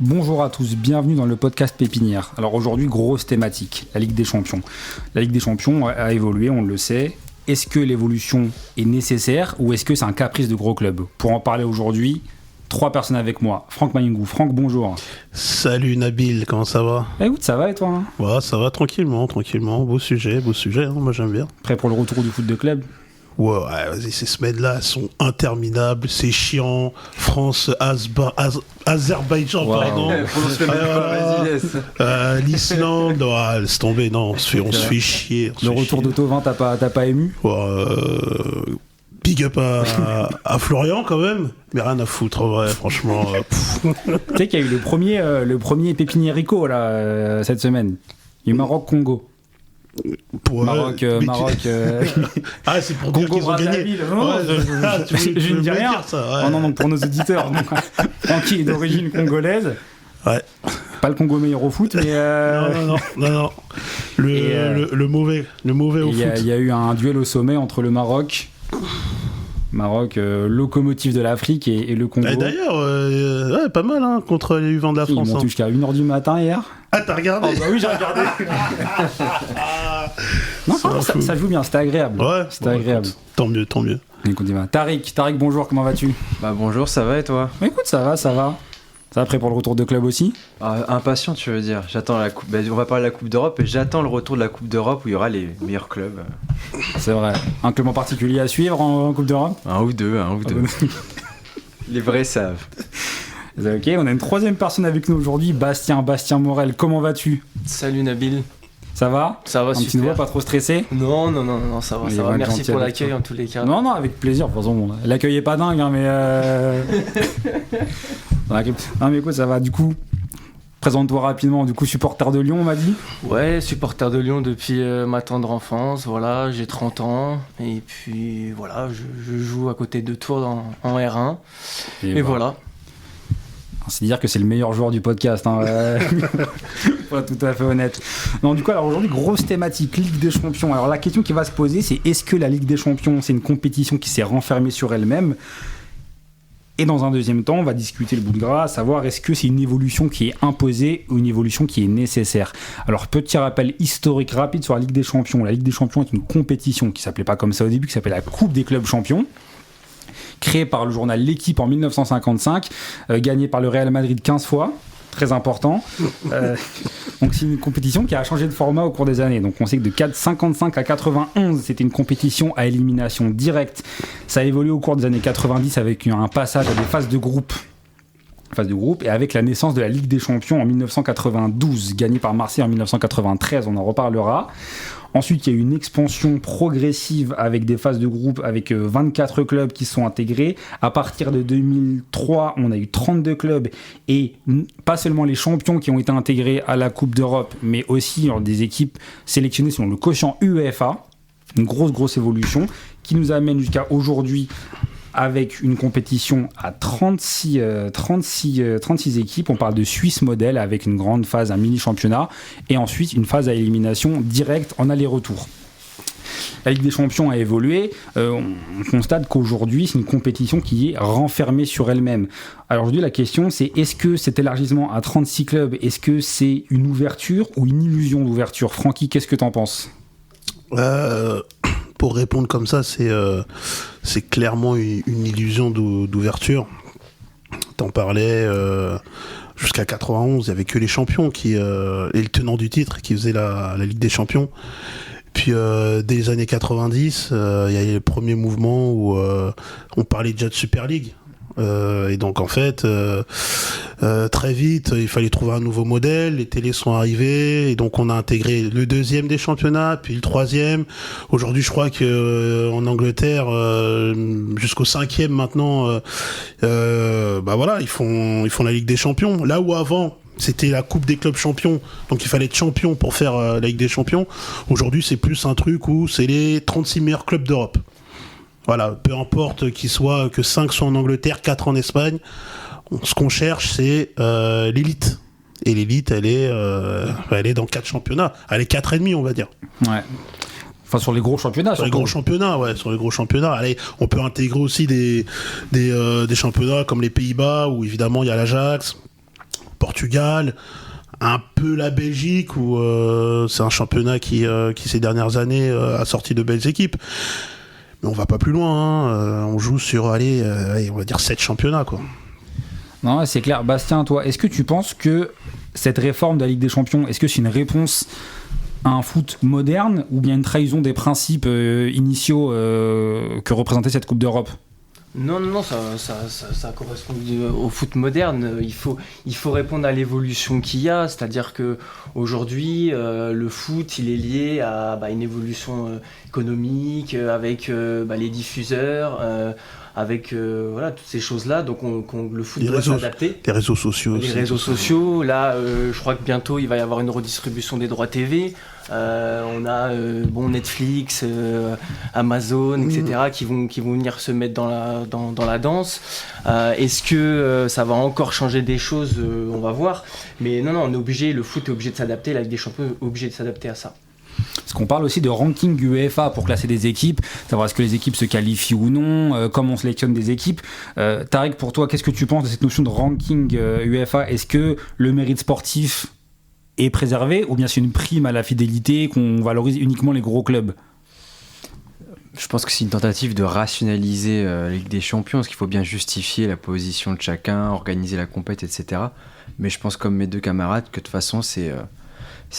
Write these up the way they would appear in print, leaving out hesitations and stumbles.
Bonjour à tous, bienvenue dans le podcast Pépinière. Alors aujourd'hui, grosse thématique, la Ligue des Champions. La Ligue des Champions a évolué, on le sait. Est-ce que l'évolution est nécessaire ou est-ce que c'est un caprice de gros clubs ? Pour en parler aujourd'hui, 3 personnes avec moi. Franck Mayungou. Franck, bonjour. Salut Nabil, comment ça va ? Écoute, ça va et toi hein ? Ouais, ça va tranquillement. Beau sujet, hein, moi j'aime bien. Prêt pour le retour du foot de club ? Ouais, vas-y, ces semaines-là sont interminables, c'est chiant. France, Azerbaïdjan, pardon. L'Islande, laisse tomber, non, on se fait chier. Le retour de Thauvin, t'as pas ému ? Big up à Florian quand même, mais rien à foutre en vrai, franchement. Tu sais qu'il y a eu le premier Pépiniérico là, cette semaine. Il y a eu Maroc-Congo. Maroc. Ah, c'est pour dire qu'ils ont gagné. Je ne dis rien. Ça, ouais. Non, pour nos auditeurs. Francky est d'origine congolaise. Ouais. Pas le Congo meilleur au foot, mais. Non. Le mauvais au foot. Il y a eu un duel au sommet entre le Maroc, locomotive de l'Afrique, et le Congo. Et d'ailleurs, pas mal hein, contre les U20 de la France. Ils montent jusqu'à 1h du matin hier. Ah, t'as regardé ? Oh, bah oui, j'ai regardé. Non, ça joue bien, c'était agréable. Ouais, c'était agréable. Écoute, tant mieux. Écoute, Tariq, bonjour, comment vas-tu ? Bah bonjour, ça va et toi ? Bah, écoute, ça va. Ça va, prêt pour le retour de club aussi ? Impatient, tu veux dire. J'attends la coupe. On va parler de la Coupe d'Europe et j'attends le retour de la Coupe d'Europe où il y aura les meilleurs clubs. C'est vrai. Un club en particulier à suivre en Coupe d'Europe ? Un ou deux. Les vrais savent. Ok, on a une 3e personne avec nous aujourd'hui, Bastien Morel. Comment vas-tu ? Salut Nabil. Ça va ? Ça va, super. Un petit nouveau, pas trop stressé ? Non, ça va. Merci pour l'accueil en tous les cas. Non, avec plaisir. De toute façon, l'accueil est pas dingue, hein, mais... Non, mais écoute, ça va. Du coup, présente-toi rapidement. Du coup, supporter de Lyon, on m'a dit ? Ouais, supporter de Lyon depuis ma tendre enfance. Voilà, j'ai 30 ans. Et puis, voilà, je joue à côté de Tours en R1. Et voilà. C'est dire que c'est le meilleur joueur du podcast, hein, pour être tout à fait honnête. Non, du coup, alors aujourd'hui, grosse thématique, Ligue des Champions. Alors la question qui va se poser, c'est est-ce que la Ligue des Champions, c'est une compétition qui s'est renfermée sur elle-même ? Et dans un deuxième temps, on va discuter le bout de gras, à savoir est-ce que c'est une évolution qui est imposée ou une évolution qui est nécessaire. Alors, petit rappel historique rapide sur la Ligue des Champions. La Ligue des Champions est une compétition qui s'appelait pas comme ça au début, qui s'appelait la Coupe des clubs champions, créée par le journal L'Équipe en 1955, gagnée par le Real Madrid 15 fois, très important. Donc c'est une compétition qui a changé de format au cours des années. Donc on sait que de 55 à 91, c'était une compétition à élimination directe. Ça a évolué au cours des années 90 avec un passage à des phases de groupe et avec la naissance de la Ligue des Champions en 1992, gagnée par Marseille en 1993, on en reparlera. Ensuite, il y a eu une expansion progressive avec des phases de groupe, avec 24 clubs qui sont intégrés. À partir de 2003, on a eu 32 clubs et pas seulement les champions qui ont été intégrés à la Coupe d'Europe, mais aussi des équipes sélectionnées selon le quotient UEFA. Une grosse évolution qui nous amène jusqu'à aujourd'hui avec une compétition à 36 équipes. On parle de Suisse modèle avec une grande phase, un mini-championnat, et ensuite une phase à élimination directe en aller-retour. La Ligue des Champions a évolué. On constate qu'aujourd'hui, c'est une compétition qui est renfermée sur elle-même. Alors aujourd'hui, la question, c'est est-ce que cet élargissement à 36 clubs, est-ce que c'est une ouverture ou une illusion d'ouverture ? Francky, qu'est-ce que t'en penses ? Pour répondre comme ça, c'est clairement une illusion d'ouverture. T'en parlais, jusqu'à 91, il n'y avait que les champions et le tenant du titre qui faisait la Ligue des Champions. Puis dès les années 90, il y a eu le premier mouvement où on parlait déjà de Super League. Et donc en fait très vite il fallait trouver un nouveau modèle, les télés sont arrivées et donc on a intégré le 2e des championnats puis le 3e. Aujourd'hui je crois que en Angleterre jusqu'au 5e maintenant voilà ils font la Ligue des Champions, là où avant c'était la Coupe des clubs champions, donc il fallait être champion pour faire la Ligue des Champions. Aujourd'hui c'est plus un truc où c'est les 36 meilleurs clubs d'Europe. Voilà, peu importe que 5 soient en Angleterre, 4 en Espagne, ce qu'on cherche c'est l'élite. Et l'élite, elle est dans 4 championnats. Elle est 4,5, on va dire. Ouais. Enfin, sur les gros championnats. Sur les gros championnats, ouais. Sur les gros championnats. Allez, on peut intégrer aussi des championnats comme les Pays-Bas, où évidemment il y a l'Ajax, Portugal, un peu la Belgique, où c'est un championnat qui ces dernières années a sorti de belles équipes. Mais on va pas plus loin, hein. On joue sur, on va dire 7 championnats, quoi. Non, c'est clair. Bastien, toi, est-ce que tu penses que cette réforme de la Ligue des Champions, est-ce que c'est une réponse à un foot moderne ou bien une trahison des principes initiaux que représentait cette Coupe d'Europe ? Non, ça correspond au foot moderne. Il faut répondre à l'évolution qu'il y a, c'est-à-dire que aujourd'hui, le foot, il est lié à une évolution économique, avec les diffuseurs, avec toutes ces choses-là. Donc le foot doit s'adapter. Les réseaux sociaux. Les réseaux sociaux. Là, je crois que bientôt, il va y avoir une redistribution des droits TV. On a Netflix, Amazon, etc. qui vont venir se mettre dans la danse. Est-ce que ça va encore changer des choses? On va voir. Mais non, on est obligé. Le foot est obligé de s'adapter. La Ligue des Champions est obligée de s'adapter à ça. Parce qu'on parle aussi de ranking UEFA pour classer des équipes, savoir est-ce que les équipes se qualifient ou non, comment on sélectionne des équipes. Tariq, pour toi, qu'est-ce que tu penses de cette notion de ranking UEFA? Est-ce que le mérite sportif est préservé ou bien c'est une prime à la fidélité qu'on valorise uniquement les gros clubs? Je pense que c'est une tentative de rationaliser la Ligue des Champions, parce qu'il faut bien justifier la position de chacun, organiser la compète, etc. Mais je pense, comme mes deux camarades, que de toute façon c'est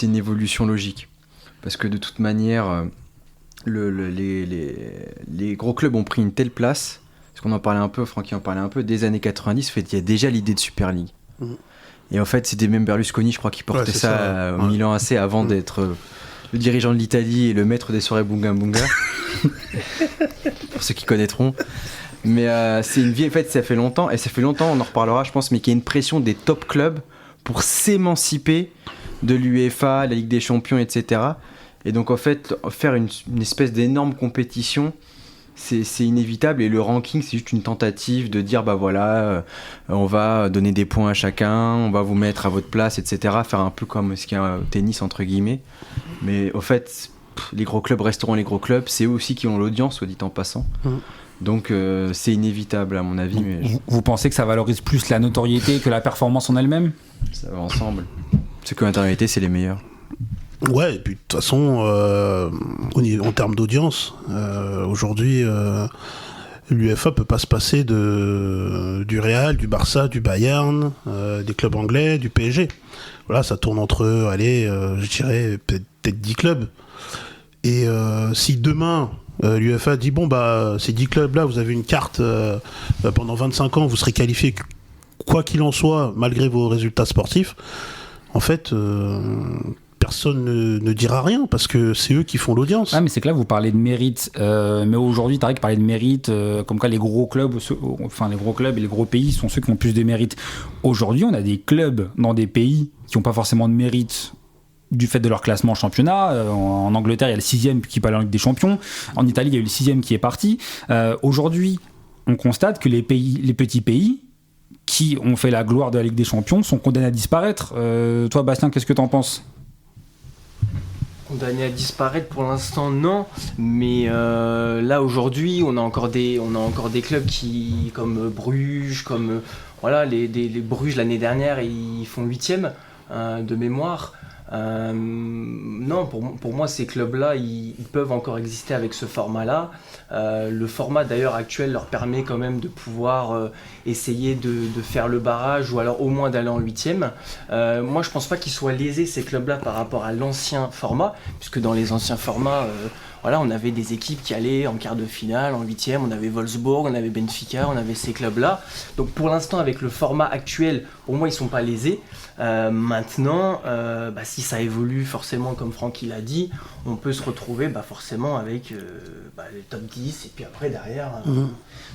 une évolution logique. Parce que de toute manière, les gros clubs ont pris une telle place, parce qu'on en parlait un peu, Francky en parlait un peu, des années 90, il y a déjà l'idée de Super League. Et en fait, c'était même Berlusconi, je crois, qui portait ça au Milan AC avant d'être le dirigeant de l'Italie et le maître des soirées Bunga Bunga. Pour ceux qui connaîtront. Mais c'est une vieille fête, ça fait longtemps, on en reparlera, je pense, mais qu'il y a une pression des top clubs pour s'émanciper de l'UEFA, la Ligue des Champions, etc. Et donc, en fait, faire une espèce d'énorme compétition, c'est inévitable. Et le ranking, c'est juste une tentative de dire, on va donner des points à chacun, on va vous mettre à votre place, etc. Faire un peu comme ce qu'il y a au tennis, entre guillemets. Mais au fait, les gros clubs resteront les gros clubs. C'est eux aussi qui ont l'audience, soit dit en passant. Donc, c'est inévitable, à mon avis. Mais vous pensez que ça valorise plus la notoriété que la performance en elle-même? Ça va ensemble. Ceux qui ont la notoriété, c'est les meilleurs. Ouais, et puis de toute façon, en termes d'audience, aujourd'hui, l'UEFA peut pas se passer du Real, du Barça, du Bayern, des clubs anglais, du PSG. Voilà, ça tourne entre, je dirais peut-être 10 clubs. Et si demain, l'UEFA dit, ces 10 clubs-là, vous avez une carte pendant 25 ans, vous serez qualifiés quoi qu'il en soit, malgré vos résultats sportifs, en fait... personne ne dira rien parce que c'est eux qui font l'audience. Ah, mais c'est que là vous parlez de mérite, mais aujourd'hui Tariq parlait de mérite, comme quoi les gros clubs et les gros pays sont ceux qui ont plus de mérite. Aujourd'hui, on a des clubs dans des pays qui n'ont pas forcément de mérite du fait de leur classement en championnat. En Angleterre, il y a le 6e qui part en Ligue des Champions. En Italie, il y a eu le 6e qui est parti. Aujourd'hui, on constate que les petits pays qui ont fait la gloire de la Ligue des Champions sont condamnés à disparaître. Toi, Bastien, qu'est-ce que t'en penses ? Condamné à disparaître pour l'instant, non, mais là aujourd'hui on a encore des clubs qui, comme Bruges, comme les Bruges l'année dernière, ils font 8e de mémoire. Non, pour moi ces clubs-là ils peuvent encore exister avec ce format-là. Le format d'ailleurs actuel leur permet quand même de pouvoir essayer de faire le barrage ou alors au moins d'aller en 8e. Moi je pense pas qu'ils soient lésés ces clubs-là par rapport à l'ancien format, puisque dans les anciens formats on avait des équipes qui allaient en quart de finale, en 8e, on avait Wolfsburg, on avait Benfica, on avait ces clubs-là. Donc pour l'instant, avec le format actuel, pour moi, ils ne sont pas lésés. Maintenant, si ça évolue forcément, comme Francky l'a dit, on peut se retrouver forcément avec les top 10, et puis après, derrière...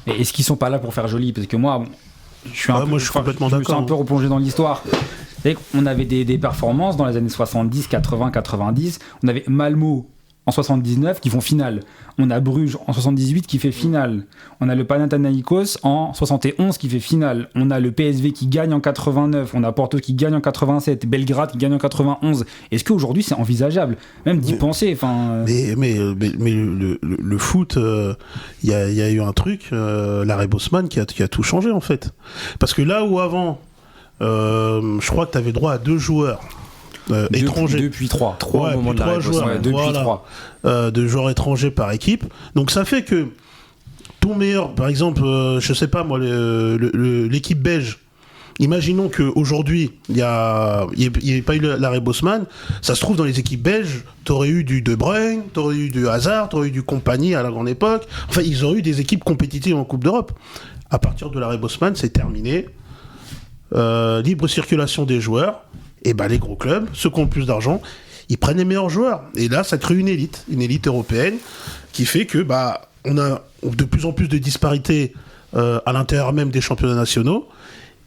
Mais est-ce qu'ils ne sont pas là pour faire joli ? Parce que moi, je suis complètement d'accord. Je me suis un peu replongé dans l'histoire. On avait des performances dans les années 70, 80, 90. On avait Malmo en 79 qui font finale. On a Bruges en 78 qui fait finale. On a le Panathinaikos en 71 qui fait finale. On a le PSV qui gagne en 89. On a Porto qui gagne en 87. Belgrade qui gagne en 91. Est-ce qu'aujourd'hui c'est envisageable même d'y penser Mais le foot, il y a eu un truc, l'arrêt Bosman qui a tout changé en fait. Parce que là où avant, je crois que tu avais droit à 2 joueurs. Étrangers. Depuis 3. 3 au moment de la joueurs, depuis 3. De joueurs étrangers par équipe. Donc ça fait que ton meilleur, par exemple, je sais pas moi, l'équipe belge, imaginons qu'aujourd'hui, il n'y ait pas eu l'arrêt Bosman, ça se trouve dans les équipes belges, t'aurais eu du De Bruyne, t'aurais eu du Hazard, t'aurais eu du Compagnie à la grande époque, enfin ils auraient eu des équipes compétitives en Coupe d'Europe. À partir de l'arrêt Bosman, c'est terminé. Libre circulation des joueurs, et les gros clubs, ceux qui ont le plus d'argent, ils prennent les meilleurs joueurs. Et là, ça crée une élite européenne, qui fait que on a de plus en plus de disparités à l'intérieur même des championnats nationaux,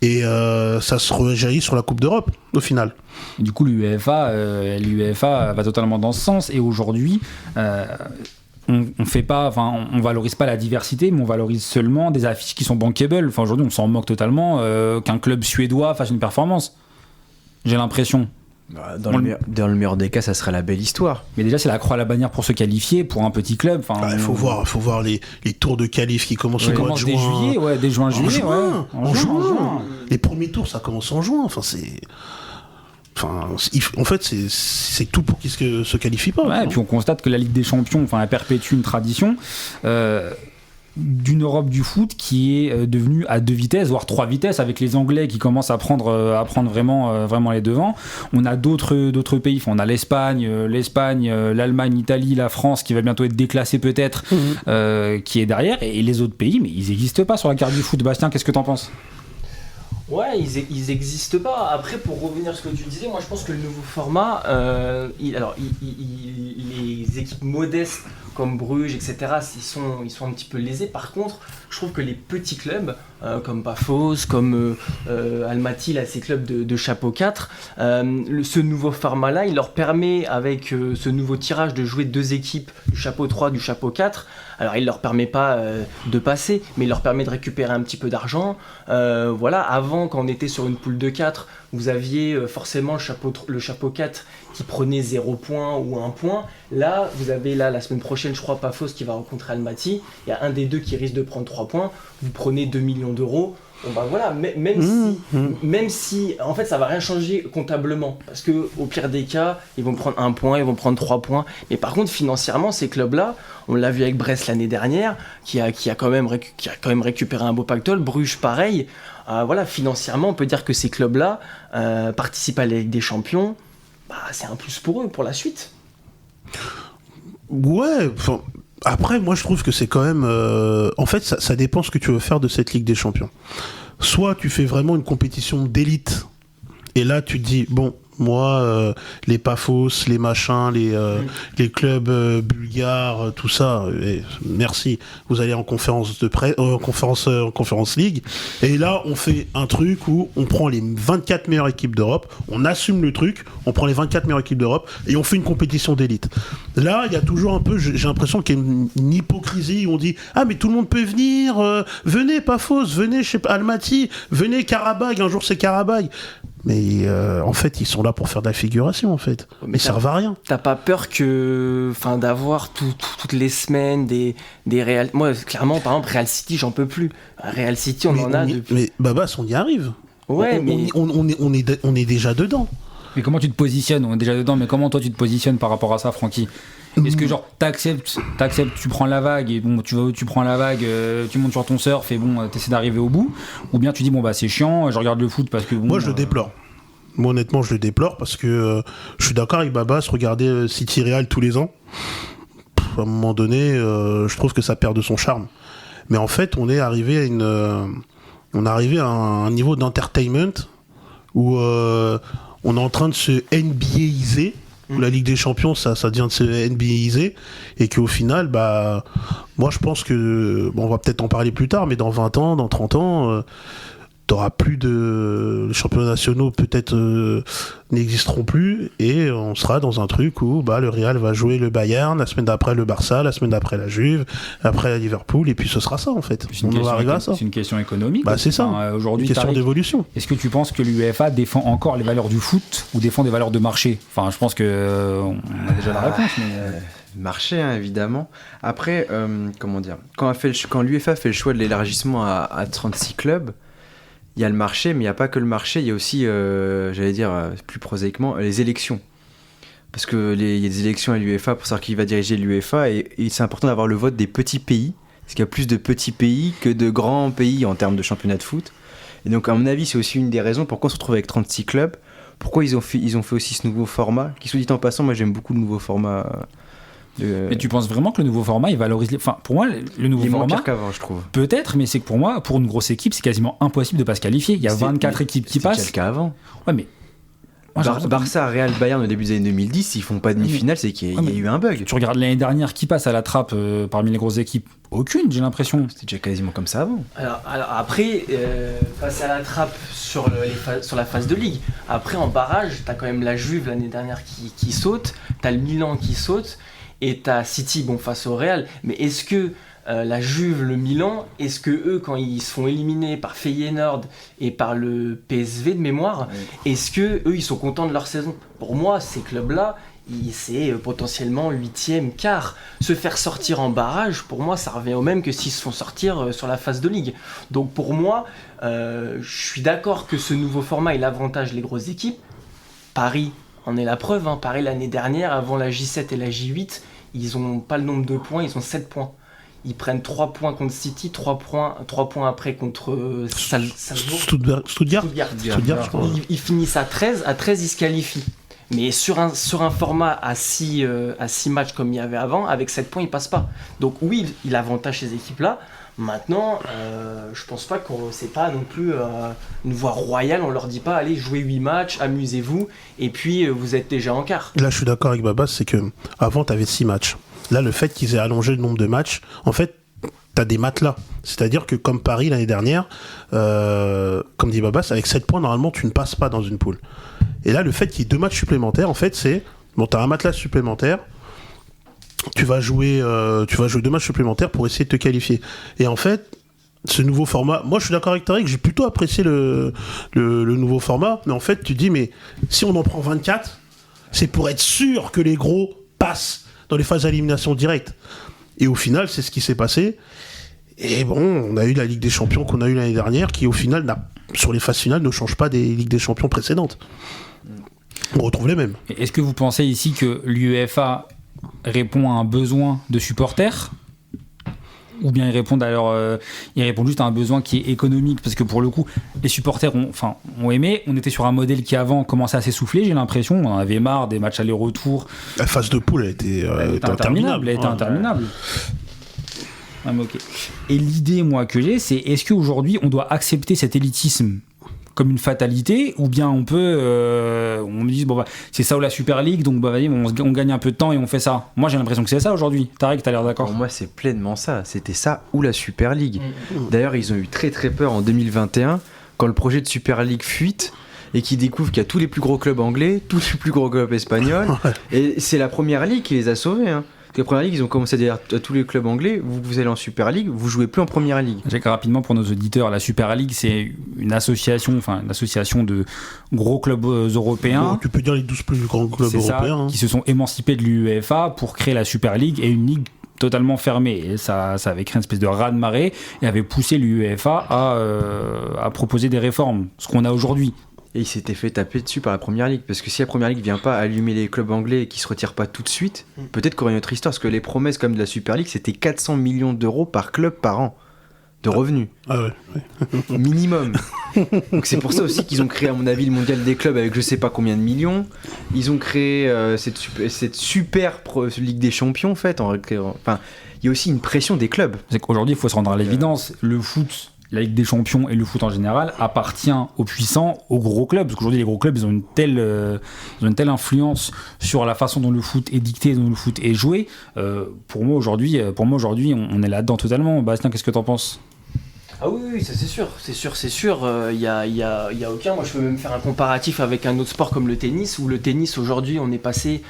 et ça se rejaillit sur la Coupe d'Europe, au final. Du coup, l'UEFA va totalement dans ce sens, et aujourd'hui, on fait pas, on valorise pas la diversité, mais on valorise seulement des affiches qui sont bankable. Enfin, aujourd'hui, on s'en moque totalement qu'un club suédois fasse une performance. J'ai l'impression. Dans le meilleur des cas, ça serait la belle histoire. Mais déjà, c'est la croix à la bannière pour se qualifier, pour un petit club. Il faut voir les tours de qualif qui commencent au mois de juin. Dès juin, juillet. En juin. Les premiers tours, ça commence en juin. En fait, c'est tout pour qu'ils se qualifient pas. Ouais, et puis on constate que la Ligue des Champions, elle perpétue une tradition d'une Europe du foot qui est devenue à 2 vitesses, voire 3 vitesses, avec les Anglais qui commencent à prendre vraiment les devants. On a d'autres pays, on a l'Espagne, l'Allemagne, l'Italie, la France qui va bientôt être déclassée peut-être, qui est derrière, et les autres pays, mais ils n'existent pas sur la carte du foot. Bastien, qu'est-ce que t'en penses ? Ouais, ils existent pas. Après, pour revenir à ce que tu disais, moi je pense que le nouveau format, les équipes modestes comme Bruges, etc., ils sont un petit peu lésés. Par contre, je trouve que les petits clubs, comme Paphos, comme Almaty, là, ces clubs de chapeau 4, ce nouveau format-là, il leur permet, avec ce nouveau tirage, de jouer 2 équipes du chapeau 3, du chapeau 4. Alors, il leur permet pas de passer, mais il leur permet de récupérer un petit peu d'argent. Avant, quand on était sur une poule de 4, vous aviez forcément le chapeau 4 qui prenait 0 point ou 1 point. Là, vous avez la semaine prochaine, je crois, Paphos qui va rencontrer Almaty. Il y a un des deux qui risque de prendre 3 points. Vous prenez 2 millions d'euros. Bon même si en fait ça va rien changer comptablement, parce que au pire des cas ils vont prendre 1 point, ils vont prendre 3 points, mais par contre financièrement ces clubs là, on l'a vu avec Brest l'année dernière qui a quand même récupéré un beau pactole, Bruges pareil, financièrement on peut dire que ces clubs là participent à la Ligue des Champions, c'est un plus pour eux pour la suite. Ouais, après, moi, je trouve que c'est quand même... en fait, ça dépend ce que tu veux faire de cette Ligue des Champions. Soit tu fais vraiment une compétition d'élite, et là, tu te dis, bon, moi, les Paphos, les machins, les clubs bulgares, tout ça, merci, vous allez en conférence Conference League, et là, on fait un truc où on prend les 24 meilleures équipes d'Europe, on assume le truc, on prend les 24 meilleures équipes d'Europe, et on fait une compétition d'élite. Là, il y a toujours un peu, j'ai l'impression qu'il y a une hypocrisie où on dit, ah, mais tout le monde peut venir, venez Paphos, venez chez Almaty, venez Karabag, un jour c'est Karabag. Mais en fait, ils sont là pour faire de la figuration, en fait. Mais ils servent à rien. T'as pas peur d'avoir toutes les semaines des Real... Moi, clairement, par exemple, Real City, j'en peux plus. Real City, depuis... Mais Babas, on y arrive. Ouais, on est déjà dedans. Mais comment tu te positionnes ? On est déjà dedans, mais comment toi tu te positionnes par rapport à ça, Francky ? Est-ce que t'acceptes, tu prends la vague et bon, tu prends la vague, tu montes sur ton surf et bon, t'essaies d'arriver au bout, ou bien tu dis c'est chiant, je regarde le foot parce que bon. Moi je le déplore. Moi honnêtement je le déplore parce que je suis d'accord avec Babas, regarder City Real tous les ans. À un moment donné, je trouve que ça perd de son charme. Mais en fait, on est arrivé à un niveau d'entertainment où on est en train de se NBAiser. Où la Ligue des Champions, ça devient de se NBAiser, et qu'au final, moi je pense que, on va peut-être en parler plus tard, mais dans 20 ans, dans 30 ans, t'auras plus de... Les championnats nationaux peut-être n'existeront plus, et on sera dans un truc où le Real va jouer le Bayern, la semaine d'après le Barça, la semaine d'après la Juve, après Liverpool, et puis ce sera ça en fait. On va arriver à ça. C'est une question économique. C'est ça, aujourd'hui, une question d'évolution. Est-ce que tu penses que l'UEFA défend encore les valeurs du foot ou défend des valeurs de marché? Enfin, je pense que on a déjà la réponse, mais... Marché, évidemment. Après, comment dire, quand l'UEFA fait le choix de l'élargissement à 36 clubs, il y a le marché, mais il n'y a pas que le marché, il y a aussi, j'allais dire plus prosaïquement, les élections. Parce que il y a des élections à l'UEFA pour savoir qui va diriger l'UEFA, et c'est important d'avoir le vote des petits pays, parce qu'il y a plus de petits pays que de grands pays en termes de championnat de foot. Et donc, à mon avis, c'est aussi une des raisons pourquoi on se retrouve avec 36 clubs, pourquoi ils ont fait aussi ce nouveau format, qui, soit dit en passant, moi j'aime beaucoup le nouveau format. Mais tu penses vraiment que le nouveau format il valorise enfin pour moi le nouveau format moins pire qu'avant, je trouve. Peut-être, mais c'est que pour moi, pour une grosse équipe, c'est quasiment impossible de pas se qualifier. Il y a 24 équipes qui passent. C'était le cas avant. Ouais, mais Barça, Real, Bayern au début des années 2010, s'ils font pas demi-finale, c'est qu'il y a eu un bug. Tu regardes l'année dernière, qui passe à la trappe parmi les grosses équipes? Aucune, j'ai l'impression. C'était déjà quasiment comme ça avant. Alors après, passer à la trappe sur la phase de ligue. Après, en barrage, t'as quand même la Juve l'année dernière qui saute, t'as le Milan qui saute, et t'as City face au Real. Mais est-ce que la Juve, le Milan, est-ce que eux, quand ils se font éliminer par Feyenoord et par le PSV de mémoire, est-ce que eux ils sont contents de leur saison? Pour moi, ces clubs-là, c'est potentiellement 8e, quart. Se faire sortir en barrage, pour moi, ça revient au même que s'ils se font sortir sur la phase de ligue. Donc pour moi, je suis d'accord que ce nouveau format il avantage les grosses équipes. Paris en est la preuve. Paris l'année dernière, avant la J7 et la J8, ils n'ont pas le nombre de points, ils ont 7 points. Ils prennent 3 points contre City, 3 points après contre Salzbourg. Stuttgart. Ils finissent à 13, ils se qualifient. Mais sur un format à 6 matchs comme il y avait avant, avec 7 points, ils passent pas. Donc oui, il avantage ces équipes-là. Maintenant, je pense pas que c'est pas non plus une voie royale. On leur dit pas, allez, jouez 8 matchs, amusez-vous, et puis vous êtes déjà en quart. Là, je suis d'accord avec Babas, c'est que avant, t'avais 6 matchs. Là, le fait qu'ils aient allongé le nombre de matchs, en fait, t'as des matelas. C'est-à-dire que comme Paris l'année dernière, comme dit Babas, avec 7 points, normalement, tu ne passes pas dans une poule. Et là, le fait qu'il y ait 2 matchs supplémentaires, en fait, c'est... Bon, t'as un matelas supplémentaire, tu vas jouer 2 matchs supplémentaires pour essayer de te qualifier. Et en fait, ce nouveau format... Moi, je suis d'accord avec Tariq, j'ai plutôt apprécié le nouveau format, mais en fait, tu dis, mais si on en prend 24, c'est pour être sûr que les gros passent dans les phases d'élimination directe. Et au final, c'est ce qui s'est passé. Et bon, on a eu la Ligue des Champions qu'on a eu l'année dernière, qui au final, sur les phases finales, ne change pas des Ligues des Champions précédentes. On retrouve les mêmes. Est-ce que vous pensez ici que l'UEFA répond à un besoin de supporters ? Ou bien ils répondent juste à un besoin qui est économique, parce que pour le coup, les supporters ont aimé. On était sur un modèle qui avant commençait à s'essouffler, j'ai l'impression. On en avait marre des matchs aller-retour. La phase de poule, elle était interminable. Elle était interminable. Ah, mais okay. Et l'idée, moi, que j'ai, c'est est-ce qu'aujourd'hui, on doit accepter cet élitisme comme une fatalité, ou bien on peut on me dit c'est ça ou la Super League, donc vas-y, on gagne un peu de temps et on fait ça. Moi j'ai l'impression que c'est ça aujourd'hui. Tariq, t'as l'air d'accord? Pour moi c'est pleinement ça, c'était ça ou la Super League. D'ailleurs ils ont eu très très peur en 2021 quand le projet de Super League fuite et qu'ils découvrent qu'il y a tous les plus gros clubs anglais, tous les plus gros clubs espagnols, et c'est la Première Ligue qui les a sauvés. La Première Ligue, ils ont commencé à dire à tous les clubs anglais, vous allez en Super League, vous jouez plus en Première Ligue. J'ai que rapidement pour nos auditeurs, la Super League, c'est une association de gros clubs européens. Bon, tu peux dire les 12 plus grands clubs européens. Qui se sont émancipés de l'UEFA pour créer la Super League, et une ligue totalement fermée. Et ça avait créé une espèce de raz-de-marée et avait poussé l'UEFA à proposer des réformes, ce qu'on a aujourd'hui. Et il s'était fait taper dessus par la Première Ligue, parce que si la Première Ligue vient pas allumer les clubs anglais et qu'ils se retirent pas tout de suite, peut-être qu'il y aurait une autre histoire, parce que les promesses comme de la Super League, c'était 400 millions d'euros par club par an de revenus. Ah ouais. Minimum. Donc c'est pour ça aussi qu'ils ont créé, à mon avis, le mondial des clubs avec je sais pas combien de millions. Ils ont créé cette super Ligue des Champions, en fait. Enfin, il y a aussi une pression des clubs. C'est qu'aujourd'hui, il faut se rendre à l'évidence, le foot, la Ligue des Champions et le foot en général appartient aux puissants, aux gros clubs, parce qu'aujourd'hui les gros clubs ils ont une telle influence sur la façon dont le foot est dicté, dont le foot est joué. Pour moi aujourd'hui on est là-dedans totalement. Bastien, qu'est-ce que t'en penses? Ah oui, ça c'est sûr. Il y a aucun. Moi, je peux même faire un comparatif avec un autre sport comme le tennis, où le tennis aujourd'hui, on est passé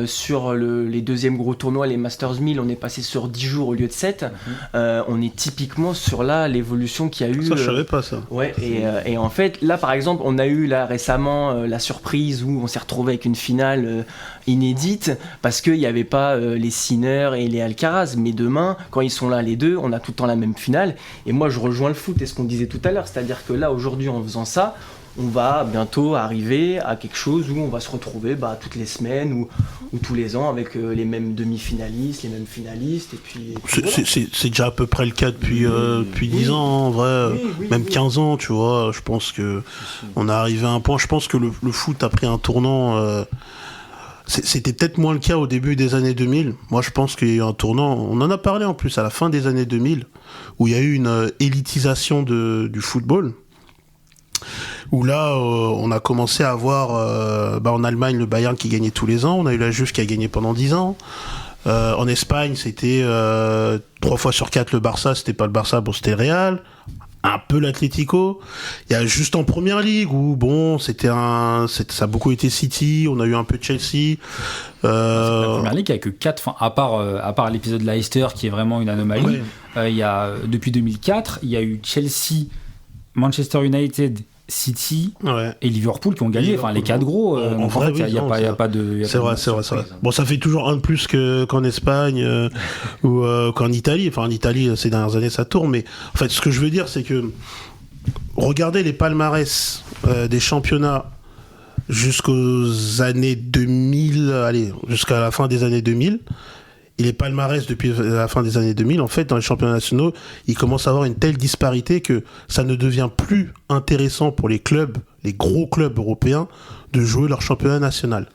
sur les deuxièmes gros tournois, les Masters 1000, on est passé sur 10 jours au lieu de 7. On est typiquement sur l'évolution qu'il y a eu. Ça, je savais pas ça. Ouais, et en fait, là par exemple, on a eu là récemment la surprise où on s'est retrouvé avec une finale inédite parce qu'il n'y avait pas les Sinner et les Alcaraz, mais demain, quand ils sont là les deux, on a tout le temps la même finale. Et moi, je rejoins le foot et ce qu'on disait tout à l'heure, c'est-à-dire que là, aujourd'hui, en faisant ça, on va bientôt arriver à quelque chose où on va se retrouver toutes les semaines ou tous les ans avec les mêmes demi-finalistes, les mêmes finalistes. Et puis voilà. C'est déjà à peu près le cas depuis 10 ans, en vrai, même 15 ans, tu vois. Je pense qu'on est arrivé à un point. Je pense que le foot a pris un tournant. C'était peut-être moins le cas au début des années 2000. Moi, je pense qu'il y a eu un tournant. On en a parlé en plus à la fin des années 2000, où il y a eu une élitisation du football. Où là, on a commencé à avoir en Allemagne le Bayern qui gagnait tous les ans. On a eu la Juve qui a gagné pendant 10 ans. En Espagne, c'était 3 fois sur 4 le Barça. C'était pas le Barça, c'était le Real. Un peu l'Atlético. Il y a juste en première ligue où ça a beaucoup été City. On a eu un peu Chelsea. La première ligue, il n'y a que 4, à part l'épisode Leicester qui est vraiment une anomalie. Il y a, depuis 2004, il y a eu Chelsea, Manchester United, City et Liverpool qui ont gagné. Les 4 gros. En vrai, il n'y a pas de. C'est vrai. Bon, ça fait toujours un de plus qu'en Espagne ou qu'en Italie. Enfin, en Italie, ces dernières années, ça tourne. Mais en fait, ce que je veux dire, c'est que regardez les palmarès des championnats jusqu'aux années 2000, jusqu'à la fin des années 2000. Et les palmarès depuis la fin des années 2000, en fait, dans les championnats nationaux, il commence à avoir une telle disparité que ça ne devient plus intéressant pour les clubs, les gros clubs européens, de jouer leur championnat national.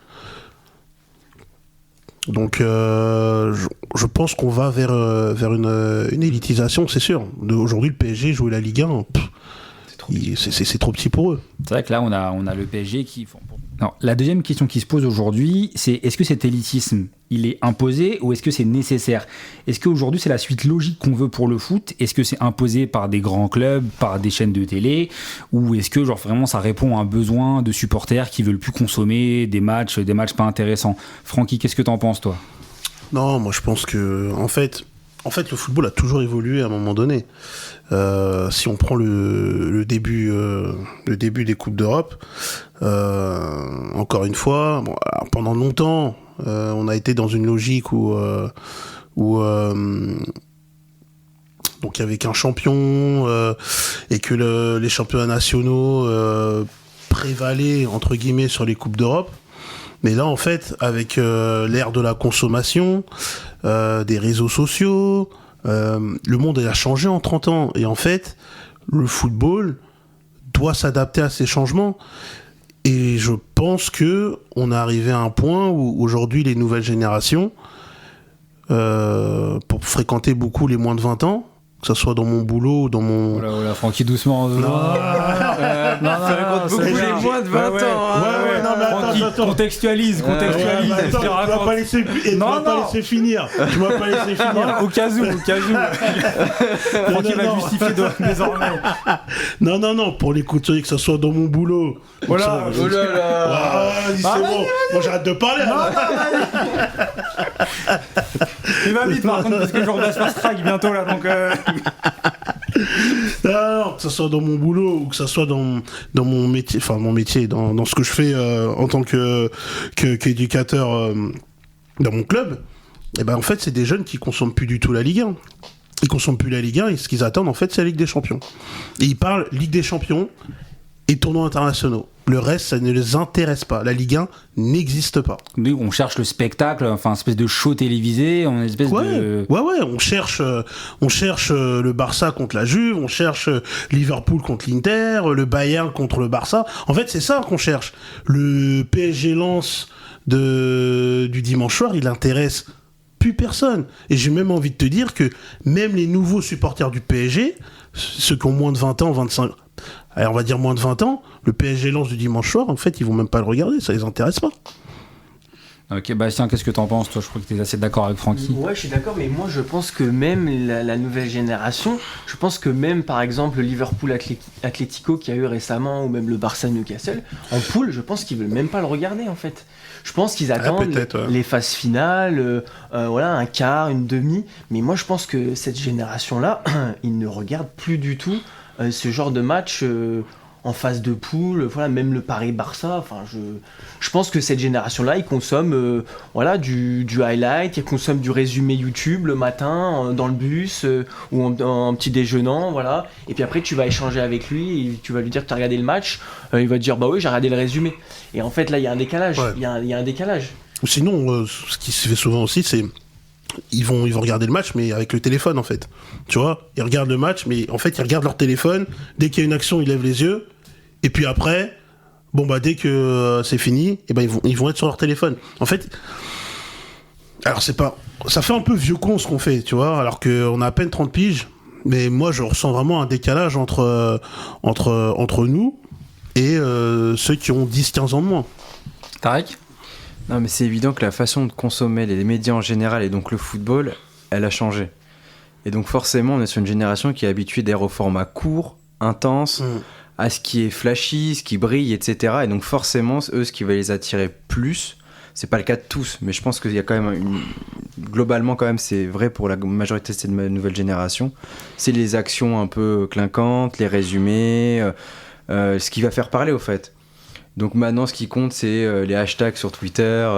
Donc, je pense qu'on va vers une élitisation, c'est sûr. Aujourd'hui, le PSG jouer la Ligue 1, c'est trop petit pour eux. C'est vrai que là, on a le PSG qui... Non, la deuxième question qui se pose aujourd'hui, c'est est-ce que cet élitisme, il est imposé ou est-ce que c'est nécessaire ? Est-ce qu'aujourd'hui, c'est la suite logique qu'on veut pour le foot ? Est-ce que c'est imposé par des grands clubs, par des chaînes de télé ? Ou est-ce que vraiment ça répond à un besoin de supporters qui veulent plus consommer des matchs pas intéressants ? Francky, qu'est-ce que t'en penses, toi ? Non, moi je pense que en fait, le football a toujours évolué à un moment donné. Si on prend le début des Coupes d'Europe, encore une fois, pendant longtemps, on a été dans une logique où donc il y avait qu'un champion et que les championnats nationaux prévalaient entre guillemets sur les Coupes d'Europe. Mais là, en fait, avec l'ère de la consommation, des réseaux sociaux, le monde a changé en 30 ans. Et en fait, le football doit s'adapter à ces changements. Et je pense qu'on est arrivé à un point où aujourd'hui, les nouvelles générations, pour fréquenter beaucoup les moins de 20 ans, que ce soit dans mon boulot ou dans mon... Voilà, Francky, doucement. Ça raconte beaucoup les moins de 20 ans. Ouais, non, mais attends. Contextualise. Attends, tu m'as pas laissé finir. Tu m'as pas laissé finir. Au cas où. Francky va justifier désormais. Non, pour les couturiers, que ce soit dans mon boulot. Voilà. Oh là là. C'est bon. Moi, j'arrête de parler. Tu vas vite, par contre, parce que je repasse par strike bientôt, là, donc... Non, que ce soit dans mon boulot ou que ce soit dans mon métier, dans ce que je fais en tant qu'éducateur dans mon club, et ben en fait c'est des jeunes qui consomment plus du tout la Ligue 1. Ils consomment plus la Ligue 1 et ce qu'ils attendent en fait c'est la Ligue des Champions. Et ils parlent Ligue des Champions et tournois internationaux. Le reste, ça ne les intéresse pas. La Ligue 1 n'existe pas. Nous, on cherche le spectacle, une espèce de show télévisé, on espèce de... Ouais, on cherche le Barça contre la Juve, on cherche Liverpool contre l'Inter, le Bayern contre le Barça. En fait, c'est ça qu'on cherche. Le PSG Lens du dimanche soir, il intéresse plus personne. Et j'ai même envie de te dire que même les nouveaux supporters du PSG, ceux qui ont moins de 20 ans, 25... Alors on va dire moins de 20 ans, le PSG Lens du dimanche soir, en fait, ils vont même pas le regarder, ça les intéresse pas. Ok, Bastien, qu'est-ce que t'en penses, toi? Je crois que t'es assez d'accord avec Francky. Ouais, je suis d'accord, mais moi je pense que même la nouvelle génération, je pense que même par exemple le Liverpool Atlético qu'il y a eu récemment, ou même le Barça Newcastle, en poule, je pense qu'ils veulent même pas le regarder en fait. Je pense qu'ils attendent les phases finales, voilà, un quart, une demi, mais moi je pense que cette génération-là, ils ne regardent plus du tout ce genre de match en phase de poule, voilà, même le Paris-Barça, enfin, je pense que cette génération-là, ils consomment voilà, du highlight, ils consomment du résumé YouTube le matin, dans le bus, ou en petit déjeunant, voilà, et puis après tu vas échanger avec lui, et tu vas lui dire que tu as regardé le match, il va te dire bah oui, j'ai regardé le résumé, et en fait là, il y a un décalage, il y a un décalage. Sinon, ce qui se fait souvent aussi, c'est ils vont regarder le match, mais avec le téléphone en fait. Tu vois, ils regardent le match, mais en fait ils regardent leur téléphone. Dès qu'il y a une action, ils lèvent les yeux. Et puis après, bon bah dès que c'est fini, et ben ils vont être sur leur téléphone. En fait, alors ça fait un peu vieux con ce qu'on fait, tu vois, alors qu'on a à peine 30 piges. Mais moi je ressens vraiment un décalage entre nous et ceux qui ont 10-15 ans de moins. Tarek ? Non, mais c'est évident que la façon de consommer les médias en général et donc le football, elle a changé. Et donc forcément, on est sur une génération qui est habituée d'ailleurs au format court, intense, à ce qui est flashy, ce qui brille, etc. Et donc forcément, eux, ce qui va les attirer plus, c'est pas le cas de tous, mais je pense qu'il y a quand même globalement quand même, c'est vrai pour la majorité de cette nouvelle génération, c'est les actions un peu clinquantes, les résumés, ce qui va faire parler au fait. Donc maintenant, ce qui compte, c'est les hashtags sur Twitter.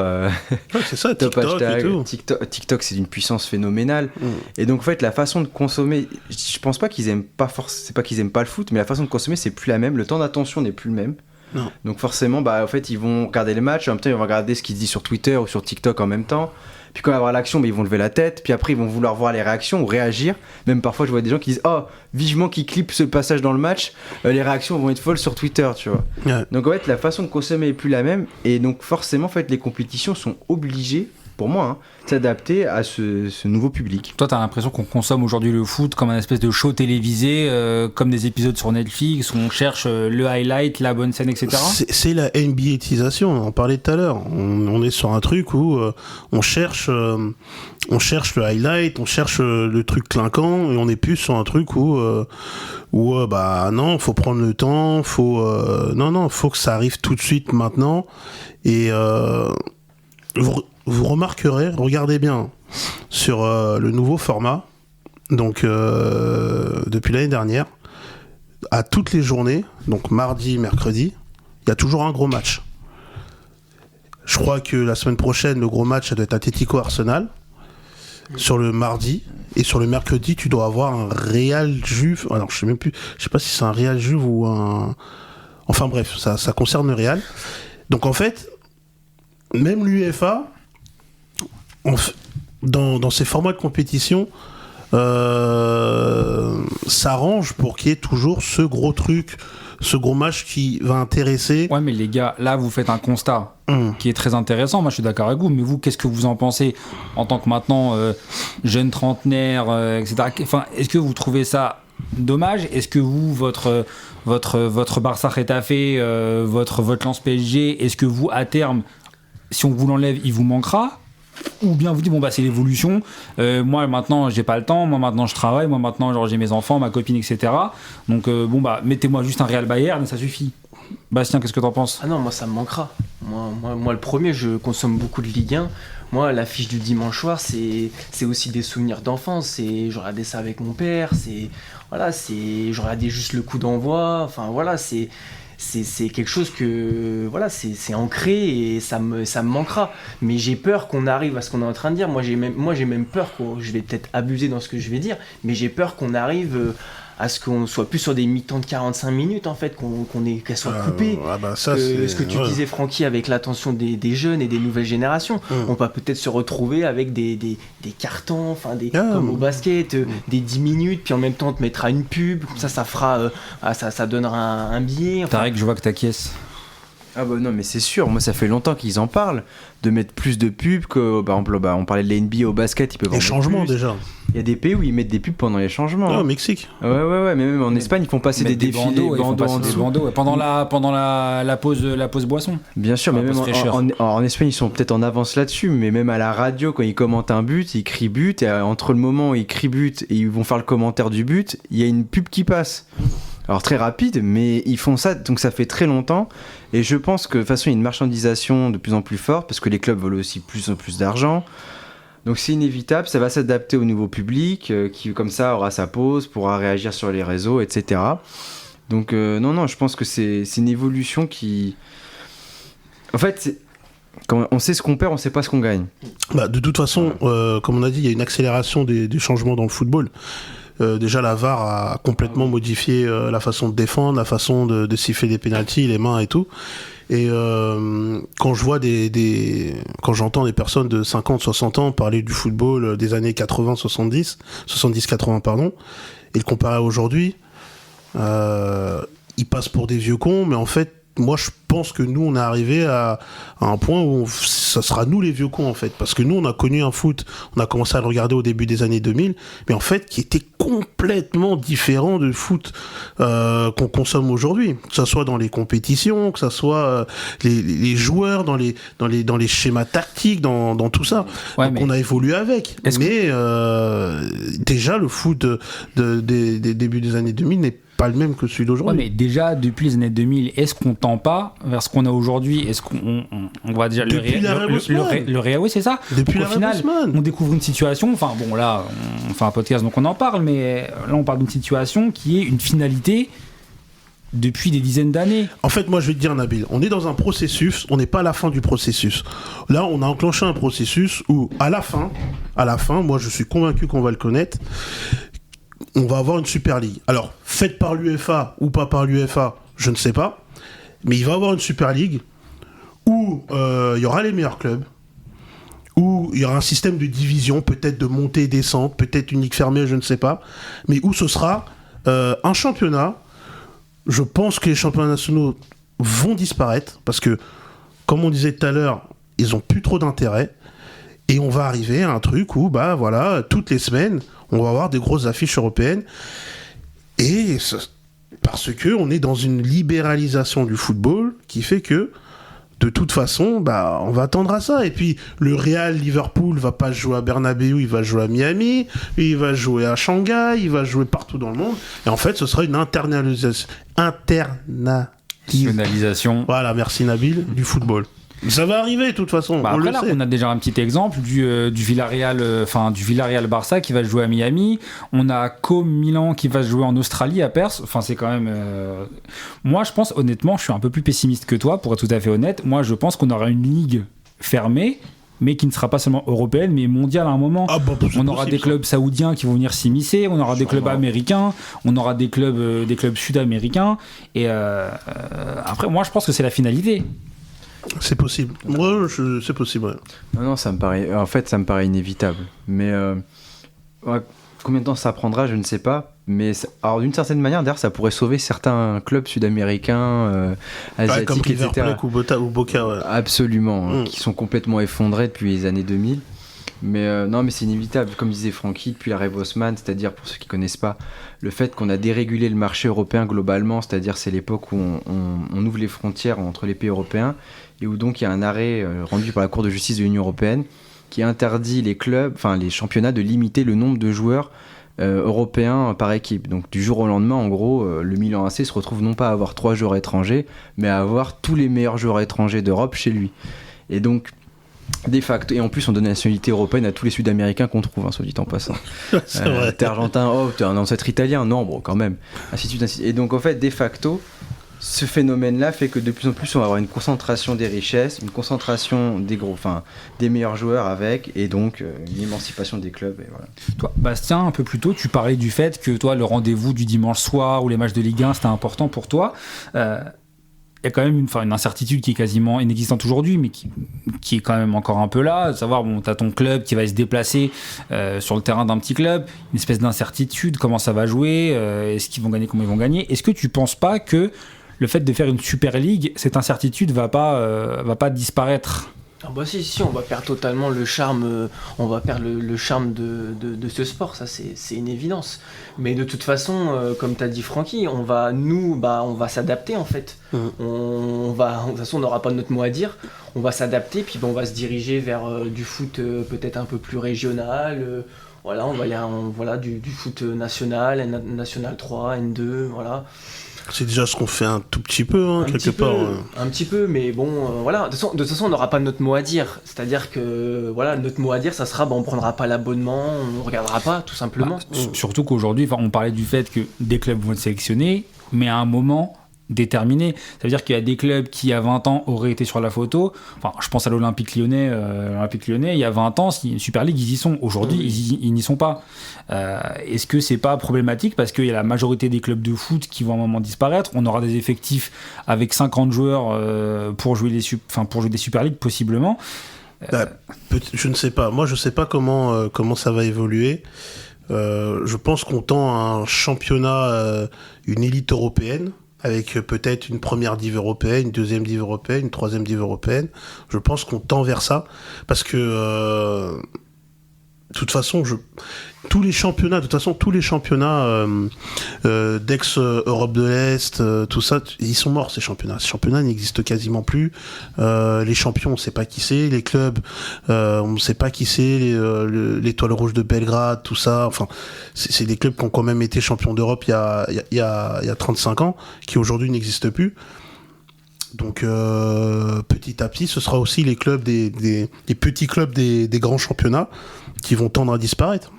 Ouais, c'est ça, top TikTok hashtag, et tout. TikTok, c'est d'une puissance phénoménale. Et donc, en fait, la façon de consommer, je pense pas qu'ils aiment pas c'est pas qu'ils aiment pas le foot, mais la façon de consommer, c'est plus la même. Le temps d'attention n'est plus le même. Non. Donc forcément, bah, en fait, ils vont regarder les matchs, en même temps, ils vont regarder ce qui se dit sur Twitter ou sur TikTok en même temps. Puis quand il va y avoir l'action, bah, ils vont lever la tête. Puis après, ils vont vouloir voir les réactions ou réagir. Même parfois, je vois des gens qui disent « Oh, vivement qu'ils clippent ce passage dans le match, les réactions vont être folles sur Twitter, tu vois. Ouais. » Donc en fait, la façon de consommer est plus la même. Et donc forcément, en fait, les compétitions sont obligées, pour moi, de s'adapter à ce nouveau public. Toi, t'as l'impression qu'on consomme aujourd'hui le foot comme un espèce de show télévisé, comme des épisodes sur Netflix, où on cherche le highlight, la bonne scène, etc. C'est la NBA-tisation, on en parlait tout à l'heure. On est sur un truc où on cherche le highlight, on cherche le truc clinquant, et on est plus sur un truc où bah non, faut prendre le temps, faut que ça arrive tout de suite maintenant. Et vous remarquerez, regardez bien, sur le nouveau format, donc depuis l'année dernière, à toutes les journées, donc mardi, mercredi, il y a toujours un gros match. Je crois que la semaine prochaine, le gros match, ça doit être Atlético-Arsenal, sur le mardi, et sur le mercredi, tu dois avoir un Real Juve, alors je sais pas si c'est un Real Juve ou un... Enfin bref, ça concerne le Real. Donc en fait, même l'UEFA, dans ces formats de compétition, s'arrange pour qu'il y ait toujours ce gros truc, ce gros match qui va intéresser. Ouais, mais les gars, là vous faites un constat qui est très intéressant. Moi je suis d'accord avec vous, mais vous, qu'est-ce que vous en pensez en tant que maintenant jeune trentenaire, etc. Enfin, est-ce que vous trouvez ça dommage? Est-ce que vous, votre Barça Getafe, votre lance PSG, est-ce que vous, à terme, si on vous l'enlève, il vous manquera? Ou bien vous dites bon bah c'est l'évolution, moi maintenant j'ai pas le temps, moi maintenant je travaille, moi maintenant genre j'ai mes enfants, ma copine, etc. Donc bon bah mettez-moi juste un Real Bayern et ça suffit. Bastien, qu'est-ce que t'en penses? Ah non, moi ça me manquera. Moi le premier, je consomme beaucoup de Ligue 1. Moi l'affiche du dimanche soir, c'est aussi des souvenirs d'enfance. Je regardais ça avec mon père, je regardais juste le coup d'envoi. Enfin voilà, c'est quelque chose que voilà, c'est ancré et ça me manquera. Mais j'ai peur qu'on arrive à ce qu'on est en train de dire. Moi j'ai même peur je vais peut-être abuser dans ce que je vais dire, mais j'ai peur qu'on arrive à ce qu'on soit plus sur des mi-temps de 45 minutes en fait, qu'elles soient coupées. Ce que tu disais, Francky, avec l'attention des jeunes et des nouvelles générations, on va peut-être se retrouver avec des cartons, comme au basket, des 10 minutes, puis en même temps on te mettra une pub, comme ça fera, ça donnera un billet. Enfin. Tarek, je vois que t'acquiesces. Ah bah non, mais c'est sûr, moi ça fait longtemps qu'ils en parlent, de mettre plus de pubs que, par exemple, on parlait de la NBA au basket, ils peuvent en changements plus. déjà. y a des pays où ils mettent des pubs pendant les changements. Au Mexique. Ouais, mais même en Espagne, ils font passer des défilés, bandeaux en dessous. Pendant la pause boisson. Bien sûr, mais même en Espagne, ils sont peut-être en avance là-dessus, mais même à la radio, quand ils commentent un but, ils crient but, et entre le moment où ils crient but et ils vont faire le commentaire du but, il y a une pub qui passe. Alors très rapide, mais ils font ça, donc ça fait très longtemps, et je pense que de toute façon il y a une marchandisation de plus en plus forte, parce que les clubs veulent aussi plus en plus d'argent, donc c'est inévitable, ça va s'adapter au nouveau public, qui comme ça aura sa pause, pourra réagir sur les réseaux, etc. Donc non, je pense que c'est une évolution qui... En fait, quand on sait ce qu'on perd, on sait pas ce qu'on gagne. De toute façon, comme on a dit, il y a une accélération des changements dans le football. Déjà la VAR a complètement modifié la façon de défendre, la façon de siffler des pénaltys, les mains et tout. Et quand je vois quand j'entends des personnes de 50, 60 ans parler du football des années 80, 70-80 pardon, et le comparer à aujourd'hui, ils passent pour des vieux cons, mais en fait, moi je pense que nous on est arrivé à un point où ça sera nous les vieux cons en fait, parce que nous on a connu un foot, on a commencé à le regarder au début des années 2000, mais en fait qui était complètement différent du foot qu'on consomme aujourd'hui, que ça soit dans les compétitions, que ça soit les joueurs dans les schémas tactiques, dans tout ça. Ouais, donc on a évolué avec, mais déjà le foot des débuts des années 2000 n'est pas le même que celui d'aujourd'hui. Ouais, mais déjà, depuis les années 2000, est-ce qu'on tend pas vers ce qu'on a aujourd'hui? Est-ce qu'on va déjà le réel, oui, c'est ça. Depuis au final, on découvre une situation, enfin bon, là, on fait un podcast, donc on en parle, mais là, on parle d'une situation qui est une finalité depuis des dizaines d'années. En fait, moi, je vais te dire, Nabil, on est dans un processus, on n'est pas à la fin du processus. Là, on a enclenché un processus où, à la fin, moi, je suis convaincu qu'on va le connaître, on va avoir une Super League. Alors, faite par l'UEFA ou pas par l'UEFA, je ne sais pas. Mais il va y avoir une Super League où il y aura les meilleurs clubs, où il y aura un système de division, peut-être de montée et descente, peut-être une ligue fermée, je ne sais pas. Mais où ce sera un championnat. Je pense que les championnats nationaux vont disparaître parce que, comme on disait tout à l'heure, ils n'ont plus trop d'intérêt. Et on va arriver à un truc où, toutes les semaines, on va avoir des grosses affiches européennes. Et parce que on est dans une libéralisation du football qui fait que, de toute façon, on va attendre à ça. Et puis, le Real Liverpool va pas jouer à Bernabéu, il va jouer à Miami, il va jouer à Shanghai, il va jouer partout dans le monde. Et en fait, ce sera une internalisation. Voilà, merci Nabil, du football. Ça va arriver de toute façon. Après, là, on a déjà un petit exemple du Villarreal, du Villarreal-Barça qui va jouer à Miami. On a Milan qui va jouer en Australie à Perth. Enfin, c'est quand même. Moi, je pense honnêtement, je suis un peu plus pessimiste que toi, pour être tout à fait honnête. Moi, je pense qu'on aura une ligue fermée, mais qui ne sera pas seulement européenne, mais mondiale à un moment. On aura des clubs saoudiens qui vont venir s'immiscer, on aura des clubs américains, on aura des clubs sud-américains. Et après, moi, je pense que c'est la finalité. C'est possible. Moi, c'est possible. Ouais. Non, ça me paraît inévitable. Mais combien de temps ça prendra, je ne sais pas. Mais alors, d'une certaine manière, d'ailleurs, ça pourrait sauver certains clubs sud-américains, asiatiques, comme River etc. Plate ou Boca. Ouais. Absolument, qui sont complètement effondrés depuis les années 2000. Mais non, mais c'est inévitable, comme disait Francky, depuis l'arrêt Bosman, c'est-à-dire, pour ceux qui ne connaissent pas, le fait qu'on a dérégulé le marché européen globalement, c'est-à-dire c'est l'époque où on ouvre les frontières entre les pays européens, et où donc il y a un arrêt rendu par la Cour de justice de l'Union européenne qui interdit les championnats de limiter le nombre de joueurs européens par équipe. Donc du jour au lendemain, en gros, le Milan AC se retrouve non pas à avoir 3 joueurs étrangers, mais à avoir tous les meilleurs joueurs étrangers d'Europe chez lui. Et donc, de facto, et en plus on donne la nationalité européenne à tous les Sud-Américains qu'on trouve, soit dit en passant. C'est vrai. T'es argentin, t'es un ancêtre italien, non, quand même. Ainsi de suite, ainsi de suite. Et donc en fait, de facto, ce phénomène-là fait que de plus en plus on va avoir une concentration des richesses, une concentration des meilleurs joueurs et donc une émancipation des clubs. Et voilà. Toi, Bastien, un peu plus tôt, tu parlais du fait que toi, le rendez-vous du dimanche soir ou les matchs de Ligue 1, c'était important pour toi. Il y a quand même une incertitude qui est quasiment inexistante aujourd'hui, mais qui est quand même encore un peu là. De savoir, t'as ton club qui va se déplacer sur le terrain d'un petit club, une espèce d'incertitude, comment ça va jouer, est-ce qu'ils vont gagner, comment ils vont gagner. Est-ce que tu penses pas que le fait de faire une Super League, cette incertitude va pas disparaître? Ah bah si, on va perdre totalement le charme, on va perdre le charme de ce sport, ça c'est une évidence. Mais de toute façon, comme t'as dit Francky, on va s'adapter en fait. De toute façon, on n'aura pas notre mot à dire, on va s'adapter, puis on va se diriger vers du foot peut-être un peu plus régional. Voilà, on va aller du foot national, National 3, N2, voilà. C'est déjà ce qu'on fait un tout petit peu, quelque part. Un petit peu, mais bon, voilà. De toute façon, on n'aura pas notre mot à dire. C'est-à-dire que, voilà, notre mot à dire, ça sera, on prendra pas l'abonnement, on regardera pas, tout simplement. Surtout qu'aujourd'hui, on parlait du fait que des clubs vont être sélectionnés, mais à un moment déterminé. Ça veut dire qu'il y a des clubs qui, à 20 ans, auraient été sur la photo. Enfin, je pense à l'Olympique Lyonnais. Il y a 20 ans, Super League, ils y sont. Aujourd'hui, ils n'y sont pas. Est-ce que c'est pas problématique parce qu'il y a la majorité des clubs de foot qui vont à un moment disparaître? On aura des effectifs avec 50 joueurs pour jouer des Super League, possiblement. Je ne sais pas. Moi, je ne sais pas comment ça va évoluer. Je pense qu'on tend à un championnat, une élite européenne, avec peut-être une première div européenne, une deuxième div européenne, une troisième div européenne. Je pense qu'on tend vers ça, parce que de toute façon, tous les championnats d'ex-Europe de l'Est, tout ça, ils sont morts, ces championnats. Ces championnats n'existent quasiment plus. Les champions, on ne sait pas qui c'est. Les clubs, on ne sait pas qui c'est. L'Étoile Rouge de Belgrade, tout ça. Enfin, c'est des clubs qui ont quand même été champions d'Europe il y a 35 ans, qui aujourd'hui n'existent plus. Donc petit à petit, ce sera aussi les clubs des petits clubs des grands championnats qui vont tendre à disparaître.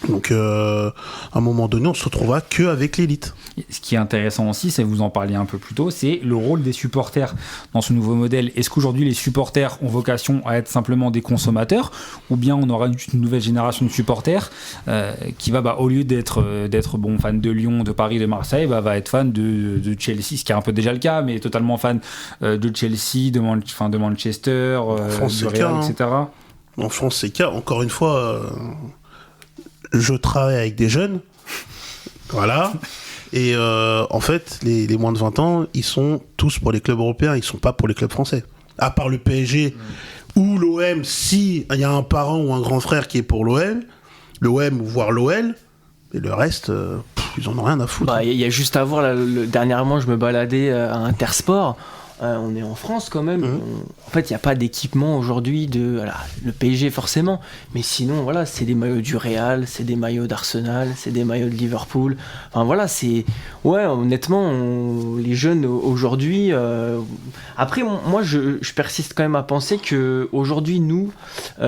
Donc à un moment donné, on se retrouvera qu'avec l'élite. Ce qui est intéressant aussi, c'est, vous en parliez un peu plus tôt, c'est le rôle des supporters dans ce nouveau modèle. Est-ce qu'aujourd'hui les supporters ont vocation à être simplement des consommateurs, ou bien on aura une nouvelle génération de supporters qui va, au lieu d'être fan de Lyon, de Paris, de Marseille, va être fan de Chelsea, ce qui est un peu déjà le cas, mais totalement fan de Chelsea, de Manchester, du Real, etc. En France, c'est le cas. Encore une fois, je travaille avec des jeunes, voilà, et en fait, les moins de 20 ans, ils sont tous pour les clubs européens, ils sont pas pour les clubs français. À part le PSG ou l'OM, si il y a un parent ou un grand frère qui est pour l'OM, ou voire l'OL, et le reste, ils en ont rien à foutre. Il y a juste à voir, dernièrement, je me baladais à Intersport. On est en France quand même. En fait, il n'y a pas d'équipement aujourd'hui le PSG forcément, mais sinon, voilà, c'est des maillots du Real, c'est des maillots d'Arsenal, c'est des maillots de Liverpool. Enfin voilà, honnêtement, les jeunes aujourd'hui. Après, moi, je persiste quand même à penser que aujourd'hui, nous,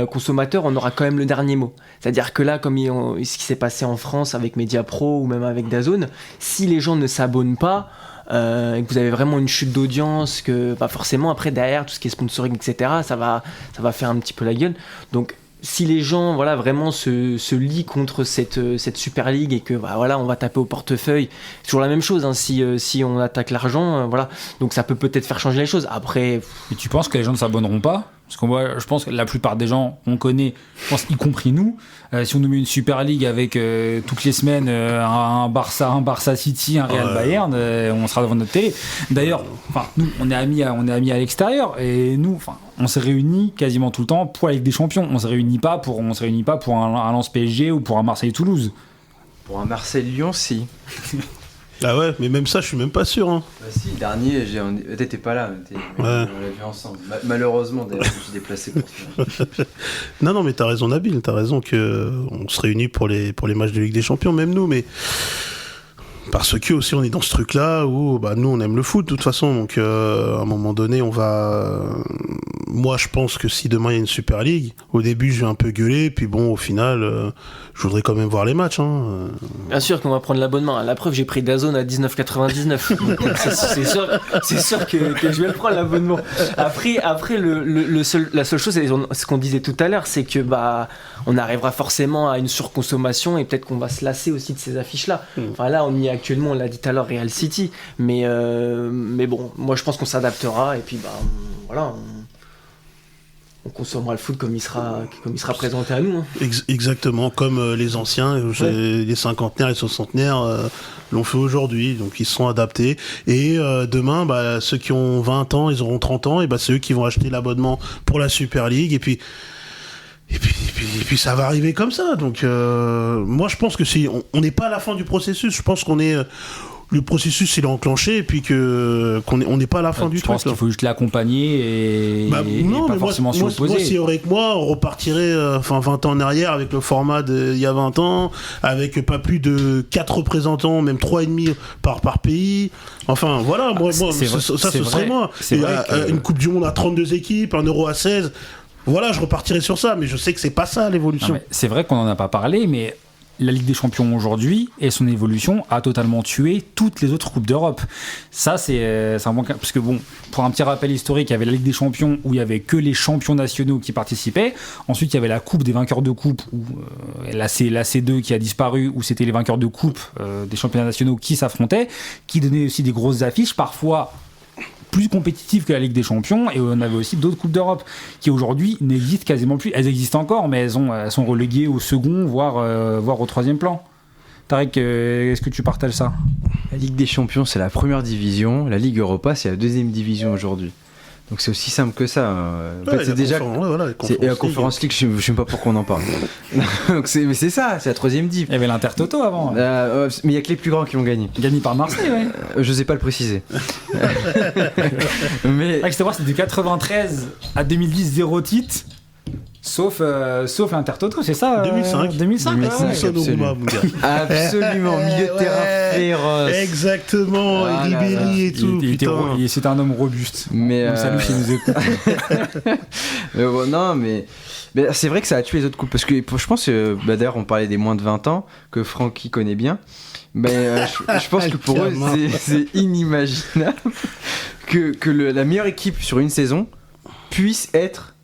consommateurs, on aura quand même le dernier mot. C'est-à-dire que là, comme ce qui s'est passé en France avec Mediapro ou même avec DAZN, si les gens ne s'abonnent pas, et que vous avez vraiment une chute d'audience, que forcément après derrière tout ce qui est sponsoring, etc., ça va faire un petit peu la gueule. Donc si les gens vraiment se lient contre cette Super League et que on va taper au portefeuille, c'est toujours la même chose, hein, si on attaque l'argent, donc ça peut peut-être faire changer les choses. Après, et tu penses que les gens ne s'abonneront pas? Parce que je pense que la plupart des gens qu'on connaît, je pense, y compris nous, si on nous met une Super League avec toutes les semaines un Barça City, un Real Bayern, on sera devant notre télé. D'ailleurs, nous, on est amis à l'extérieur, et nous, on s'est réunis quasiment tout le temps pour la Ligue des Champions. On se réunit pas pour un Lens PSG ou pour un Marseille Toulouse. Pour un Marseille Lyon, si. Ah ouais, mais même ça, je suis même pas sûr. Hein. Si, le dernier, t'étais pas là, on l'a vu ensemble. Malheureusement, d'ailleurs, je me suis déplacé pour ça. Non, mais t'as raison, Nabil, t'as raison qu'on se réunit pour les matchs de Ligue des Champions, même nous, mais parce que aussi on est dans ce truc-là où nous on aime le foot de toute façon, donc à un moment donné on va. Moi je pense que si demain il y a une Super League, au début je vais un peu gueuler, puis bon au final je voudrais quand même voir les matchs. Hein. Bien sûr qu'on va prendre l'abonnement. La preuve, j'ai pris DAZN à 19,99. c'est sûr que je vais le prendre l'abonnement. Après la seule chose, c'est ce qu'on disait tout à l'heure, c'est que on arrivera forcément à une surconsommation et peut-être qu'on va se lasser aussi de ces affiches-là. Enfin là, on y est actuellement, on l'a dit tout à l'heure, Real City. Mais bon, moi je pense qu'on s'adaptera et puis voilà. on consommera le foot comme il sera présenté à nous. Hein. Exactement, comme les anciens, les cinquantenaires et soixantenaires l'ont fait aujourd'hui, donc ils se sont adaptés. Et demain, ceux qui ont 20 ans, ils auront 30 ans, et c'est eux qui vont acheter l'abonnement pour la Super League, et puis ça va arriver comme ça. Donc moi je pense que on n'est pas à la fin du processus, je pense qu'on est... le processus il est enclenché et puis qu'on n'est pas à la fin du truc. Je pense qu'il faut juste l'accompagner et non, pas forcément s'y opposer. Moi, si avec moi, on repartirait 20 ans en arrière avec le format d'il y a 20 ans, avec pas plus de 4 représentants, même 3,5 par pays. Enfin voilà, ça serait moi. Une Coupe du Monde à 32 équipes, un Euro à 16. Voilà, je repartirais sur ça, mais je sais que c'est pas ça l'évolution. C'est vrai qu'on en a pas parlé, mais la Ligue des Champions aujourd'hui et son évolution a totalement tué toutes les autres Coupes d'Europe. Ça, c'est un bon cas. Parce que pour un petit rappel historique, il y avait la Ligue des Champions où il n'y avait que les champions nationaux qui participaient. Ensuite, il y avait la Coupe des vainqueurs de Coupe, où la C2 qui a disparu, où c'était les vainqueurs de Coupe des championnats nationaux qui s'affrontaient, qui donnaient aussi des grosses affiches, parfois plus compétitives que la Ligue des Champions, et on avait aussi d'autres Coupes d'Europe qui aujourd'hui n'existent quasiment plus. Elles existent encore, mais elles sont reléguées au second, voire au troisième plan. Tarek, est-ce que tu partages ça ? La Ligue des Champions, c'est la première division, la Ligue Europa, c'est la deuxième division aujourd'hui. Donc c'est aussi simple que ça. En fait, c'est déjà la Conference League, je ne sais même pas pourquoi on en parle. Donc c'est ça, c'est la troisième div. Il y avait l'Inter-Toto avant. Mais il n'y a que les plus grands qui ont gagné. Gagné par Marseille, ouais. Je sais pas le préciser. Mais c'était de 93 à 2010, 0 titre. Sauf l'Inter-Toto, c'est ça 2005. 2005, absolument. Absolument, milieu de terrain féroce. Exactement, Ribéry et tout. C'est un homme robuste. Mais salut s'il nous écoute. Non, mais c'est vrai que ça a tué les autres coupes. Parce que je pense que, d'ailleurs, on parlait des moins de 20 ans, que Francky connaît bien. Mais je pense que pour eux, c'est inimaginable que la meilleure équipe sur une saison puisse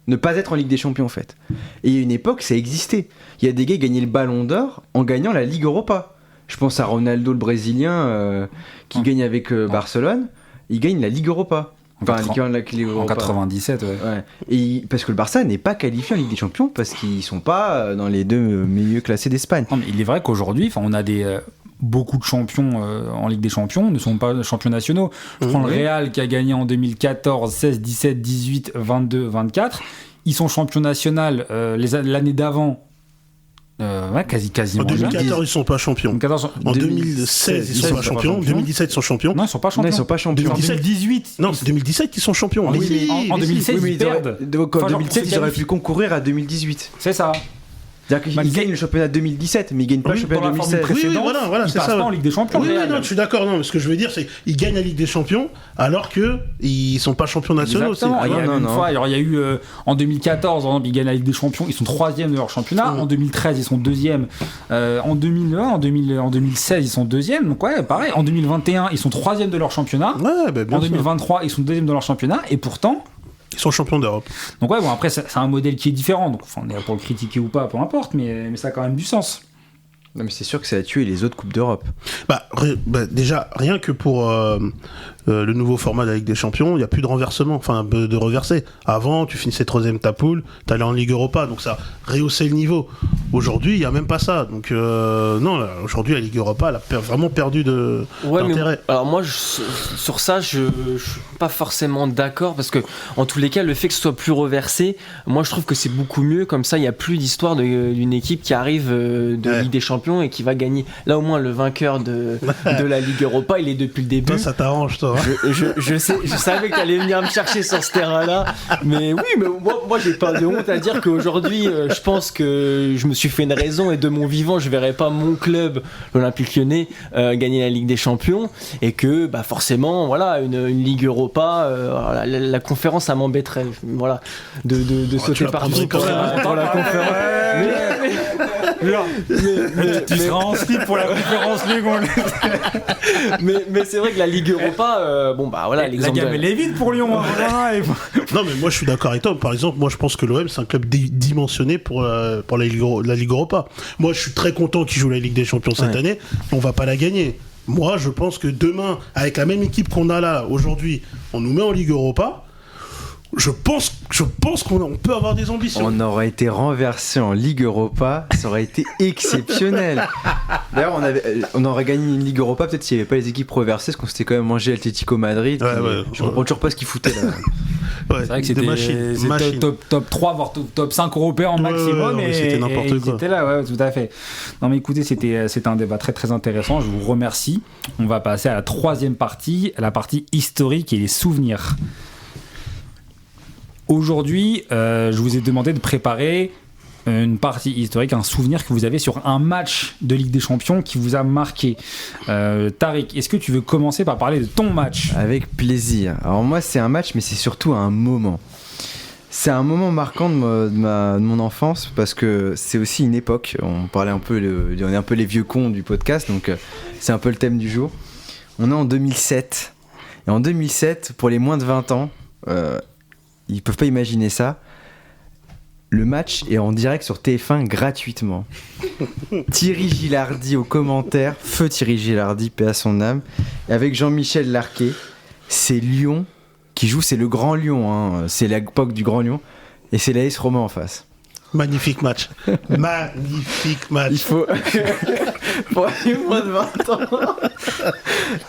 ne pas être en Ligue des Champions en fait. Et il y a une époque, ça existait. Il y a des gars qui gagnaient le Ballon d'Or en gagnant la Ligue Europa. Je pense à Ronaldo le Brésilien qui gagne avec Barcelone. Il gagne la Ligue Europa. Enfin, en 97, ouais. Et parce que le Barça n'est pas qualifié en Ligue des Champions parce qu'ils sont pas dans les deux milieux classés d'Espagne. Non, mais il est vrai qu'aujourd'hui, on a beaucoup de champions en Ligue des Champions ne sont pas champions nationaux. Je prends le Real qui a gagné en 2014, 16, 17, 18, 22, 24. Ils sont champions nationaux l'année d'avant. Quasiment. En 2014, ils sont pas champions. En 2016, ils sont pas champions. En 2017, ils sont champions. Non, ils sont pas champions. En 2018. Non, c'est 2017 qu'ils sont champions. En 2016, ils perdent. Donc en 2017, ils auraient pu concourir à 2018. C'est ça. C'est-à-dire qu'ils gagnent le championnat 2017, mais ils gagnent pas le championnat 2016. Voilà, c'est ça. Pas en Ligue des Champions. Oui, non, je suis d'accord. Non, mais ce que je veux dire, c'est qu'ils gagnent la Ligue des Champions alors que ils sont pas champions nationaux. Exactement. Il y a eu en 2014, ils gagnent la Ligue des Champions, ils sont 3e de leur championnat. En 2013, ils sont 2e. En 2016, ils sont 2e. Donc ouais, pareil. En 2021, ils sont 3e de leur championnat. En 2023, ils sont 2e de leur championnat. Et pourtant, ils sont champions d'Europe. Donc ouais, après c'est un modèle qui est différent, donc on est là pour le critiquer ou pas, peu importe, mais ça a quand même du sens. Non mais c'est sûr que ça a tué les autres Coupes d'Europe. Déjà, rien que pour le nouveau format de la Ligue des Champions, il n'y a plus de renversement, de reverser. Avant, tu finissais 3ème ta poule, t'allais en Ligue Europa, donc ça rehaussait le niveau. Aujourd'hui, il n'y a même pas ça. Donc non, aujourd'hui, la Ligue Europa, elle a vraiment perdu d'intérêt. Alors moi, sur ça, je suis pas forcément d'accord, parce que en tous les cas, le fait que ce soit plus reversé, moi je trouve que c'est beaucoup mieux. Comme ça, il n'y a plus d'histoire d'une équipe qui arrive de Ligue des Champions et qui va gagner. Là, au moins, le vainqueur de la Ligue Europa, il est depuis le début. Toi, ça t'arrange, toi. Je savais que t'allais venir me chercher sur ce terrain-là, mais oui, mais moi j'ai pas de honte à dire qu'aujourd'hui, je pense que je me suis fait une raison, et de mon vivant, je verrais pas mon club, l'Olympique Lyonnais, gagner la Ligue des Champions, et que forcément, voilà, une Ligue Europa, la conférence, ça m'embêterait, voilà, de sauter partout pour la conférence. Tu seras en slip pour la conférence Ligue. mais c'est vrai que la Ligue Europa, voilà, l'exemple. La gamme elle est vide pour Lyon. Non, mais moi je suis d'accord avec toi. Par exemple, moi je pense que l'OM c'est un club dimensionné pour la Ligue Europa. Moi je suis très content qu'ils jouent la Ligue des Champions cette année. On va pas la gagner. Moi je pense que demain, avec la même équipe qu'on a là aujourd'hui, on nous met en Ligue Europa. je pense qu'on peut avoir des ambitions. On aurait été renversé en Ligue Europa, ça aurait été exceptionnel. D'ailleurs, on aurait gagné une Ligue Europa peut-être s'il n'y avait pas les équipes reversées, parce qu'on s'était quand même mangé Atlético Madrid. Je comprends toujours pas ce qu'ils foutaient là. C'est vrai que c'était top 3 voire top 5 européens maximum, et c'était n'importe quoi. C'était là, tout à fait. Non mais écoutez, c'était un débat très très intéressant, je vous remercie. On va passer à la troisième partie, la partie historique et les souvenirs. Aujourd'hui, je vous ai demandé de préparer une partie historique, un souvenir que vous avez sur un match de Ligue des Champions qui vous a marqué. Tariq, est-ce que tu veux commencer par parler de ton match ? Avec plaisir. Alors moi, c'est un match, mais c'est surtout un moment. C'est un moment marquant de mon enfance, parce que c'est aussi une époque. On est un peu les vieux cons du podcast, donc c'est un peu le thème du jour. On est en 2007. Et en 2007, pour les moins de 20 ans, ils peuvent pas imaginer ça. Le match est en direct sur TF1 gratuitement. Thierry Gilardi aux commentaires, feu Thierry Gilardi, paix à son âme, et avec Jean-Michel Larquet. C'est Lyon qui joue, c'est le Grand Lyon, hein. C'est l'époque du Grand Lyon, et c'est l'AS Roma en face. Magnifique match. Magnifique match. Il faut pour les moins de 20 ans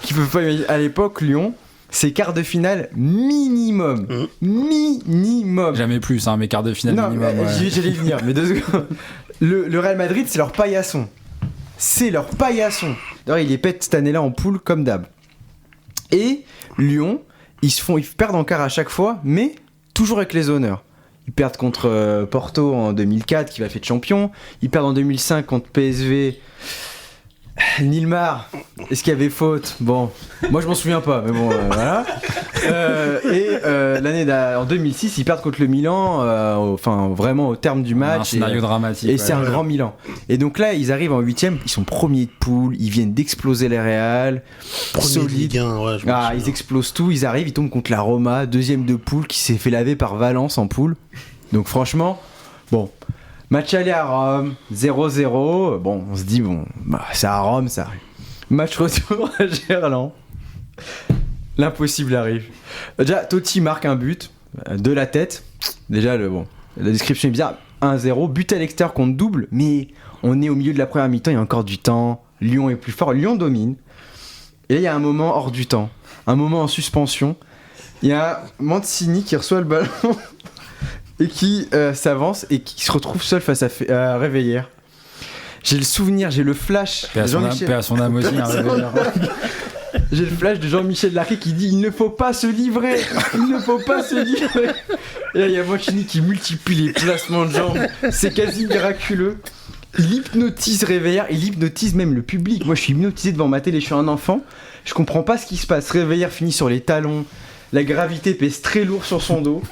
qui peuvent pas imaginer. À l'époque, Lyon, c'est quart de finale minimum. Minimum. Jamais plus, hein, mais quart de finale minimum. J'allais y venir, mais 2 secondes. Le Real Madrid, c'est leur paillasson. C'est leur paillasson. D'ailleurs, ils les pètent cette année-là en poule, comme d'hab. Et Lyon, ils perdent en quart à chaque fois, mais toujours avec les honneurs. Ils perdent contre Porto en 2004, qui va faire champion. Ils perdent en 2005 contre PSV. Nilmar, est-ce qu'il y avait faute ? Bon, moi je m'en souviens pas, mais bon, voilà. L'année en 2006, ils perdent contre le Milan, vraiment au terme du match. Un scénario dramatique. Et c'est un grand Milan. Et donc là, ils arrivent en 8ème, ils sont premiers de poule, ils viennent d'exploser les Real. Solide. Ils explosent tout, ils arrivent, ils tombent contre la Roma, 2ème de poule, qui s'est fait laver par Valence en poule. Donc franchement, bon. Match aller à Rome, 0-0. Bon, on se dit, c'est à Rome, ça arrive. Match retour à Gerland. L'impossible arrive. Déjà, Totti marque un but de la tête. Déjà, la description est bizarre. 1-0, but à l'extérieur contre double, mais on est au milieu de la première mi-temps, il y a encore du temps. Lyon est plus fort, Lyon domine. Et là, il y a un moment hors du temps, un moment en suspension. Il y a Mancini qui reçoit le ballon. Et qui s'avance et qui se retrouve seul face à Réveillère. J'ai le souvenir, j'ai le flash. Paix à son âme aussi, Réveillère. J'ai le flash de Jean-Michel Larquet qui dit: il ne faut pas se livrer. Il ne faut pas se livrer. Et là, il y a Mancini qui multiplie les placements de jambes. C'est quasi miraculeux. Il hypnotise Réveillère, il hypnotise même le public. Moi, je suis hypnotisé devant ma télé, je suis un enfant. Je comprends pas ce qui se passe. Réveillère finit sur les talons. La gravité pèse très lourd sur son dos.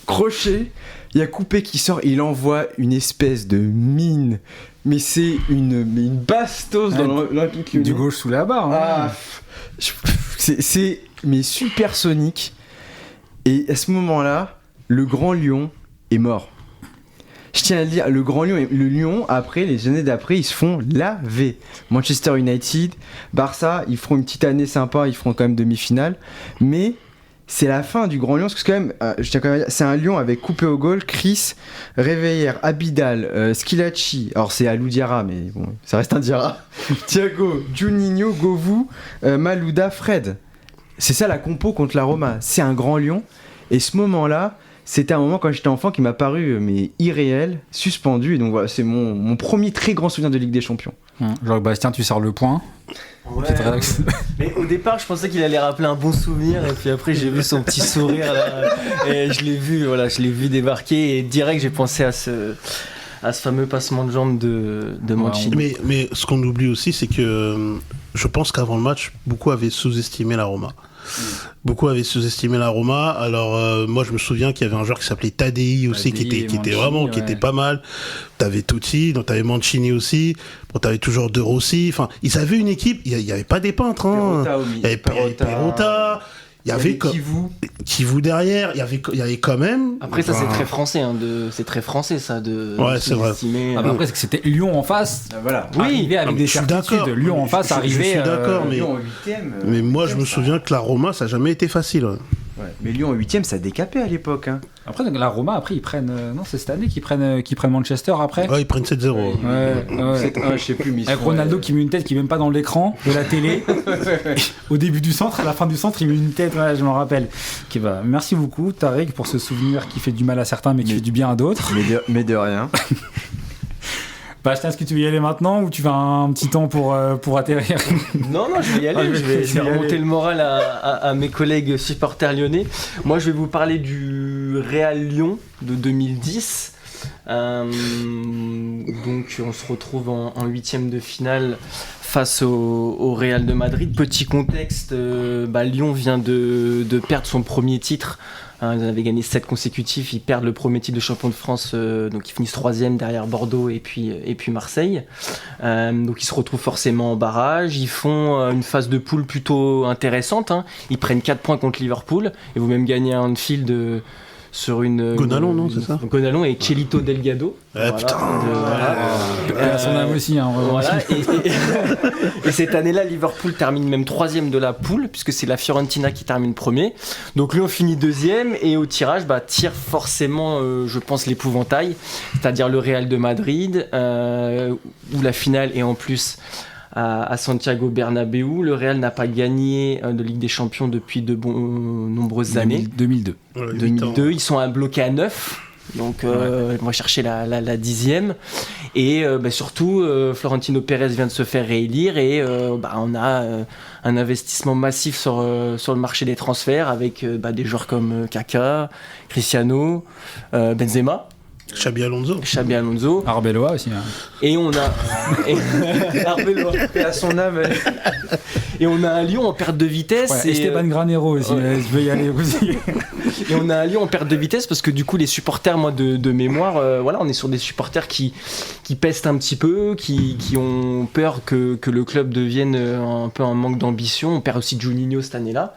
Crochet, il y a Coupé qui sort et il envoie une espèce de mine, mais c'est une bastos dans l'Olympique Lyonnais. Du gauche sous la barre. Hein. C'est supersonique. Et à ce moment-là, le Grand Lyon est mort. Je tiens à le dire, le Lyon, après, les années d'après, ils se font laver. Manchester United, Barça, ils feront une petite année sympa, ils feront quand même demi-finale, mais c'est la fin du Grand Lyon, parce que quand même, je tiens quand même à dire, c'est un Lyon avec Coupé au goal, Chris, Réveillère, Abidal, Schilacci, alors c'est Alou Diarra, mais bon, ça reste un Diarra, Thiago, Juninho, Govou, Malouda, Fred. C'est ça la compo contre la Roma, c'est un Grand Lyon, et ce moment-là, c'était un moment quand j'étais enfant qui m'a paru mais irréel, suspendu, et donc voilà, c'est mon premier très grand souvenir de Ligue des Champions. Jacques-Bastien, tu sors le point. Ouais, mais au départ je pensais qu'il allait rappeler un bon souvenir et puis après j'ai vu son petit sourire là, et je l'ai vu débarquer et direct j'ai pensé à ce fameux passement de jambe de Mancini. Mais ce qu'on oublie aussi, c'est que je pense qu'avant le match, beaucoup avaient sous-estimé la Roma. Alors moi je me souviens qu'il y avait un joueur qui s'appelait Tadei aussi, qui était pas mal. T'avais Totti, donc t'avais Mancini aussi. Bon, t'avais toujours De Rossi. Enfin, ils avaient une équipe. Il y avait pas des peintres. Hein. Il y avait Perrotta. Il y avait Kivou derrière. Il y avait quand même. Après ça c'est très français, c'est très français ça de. Ouais, c'est vrai. Après c'est que c'était Lyon en face. Voilà. Oui, avec des certitudes. Lyon en face arrivait. Je suis d'accord, mais moi je me souviens que la Roma ça a jamais été facile. Ouais. Mais Lyon en 8ème, ça a décapé à l'époque. Hein. Après, la Roma, après, ils prennent. Non, c'est cette année qu'ils prennent Manchester après. Ouais, ils prennent 7-0. Ouais. 7-1, je sais plus. Mais avec Ronaldo qui met une tête qui est même pas dans l'écran de la télé. Au début du centre, à la fin du centre, il met une tête, ouais, je m'en rappelle. Okay, bah, merci beaucoup, Tariq, pour ce souvenir qui fait du mal à certains, mais qui fait du bien à d'autres. Mais de rien. Bastien, est-ce que tu veux y aller maintenant ou tu vas un petit temps pour atterrir? Non, je vais y aller. Je vais remonter le moral à mes collègues supporters lyonnais. Moi, je vais vous parler du Real Lyon de 2010. Donc, on se retrouve en 8e de finale face au Real de Madrid. Petit contexte, Lyon vient de perdre son premier titre. Ils avaient gagné 7 consécutifs, ils perdent le premier titre de champion de France, donc ils finissent 3e derrière Bordeaux et puis Marseille. Donc ils se retrouvent forcément en barrage, ils font une phase de poule plutôt intéressante, hein. Ils prennent 4 points contre Liverpool, et vont même gagner un Anfield sur une... Gonalon, non, c'est ça? Gonalon et Chelito Delgado. Putain. À son âme aussi, hein, voilà. Et cette année-là, Liverpool termine même 3e de la poule, puisque c'est la Fiorentina qui termine premier. Donc Lyon finit 2e, et au tirage, tire forcément, je pense, l'épouvantail, c'est-à-dire le Real de Madrid, où la finale est en plus à Santiago Bernabéu. Le Real n'a pas gagné de Ligue des Champions depuis de nombreuses années. 2002. Ouais, 2002, ils sont bloqués à 9. Donc on va chercher la 10e. Et surtout, Florentino Pérez vient de se faire réélire, et on a un investissement massif sur le marché des transferts avec des joueurs comme Kaka, Cristiano, Benzema. Xabi Alonso. Arbeloa aussi. Hein. Et on a Arbeloa à son âme. Et on a un Lyon en perte de vitesse. Ouais, et Esteban Granero aussi. Ouais. Je veux y aller aussi. Et on a un Lyon en perte de vitesse parce que du coup les supporters, moi de mémoire, on est sur des supporters qui pestent un petit peu, qui ont peur que le club devienne un peu un manque d'ambition. On perd aussi Juninho cette année-là.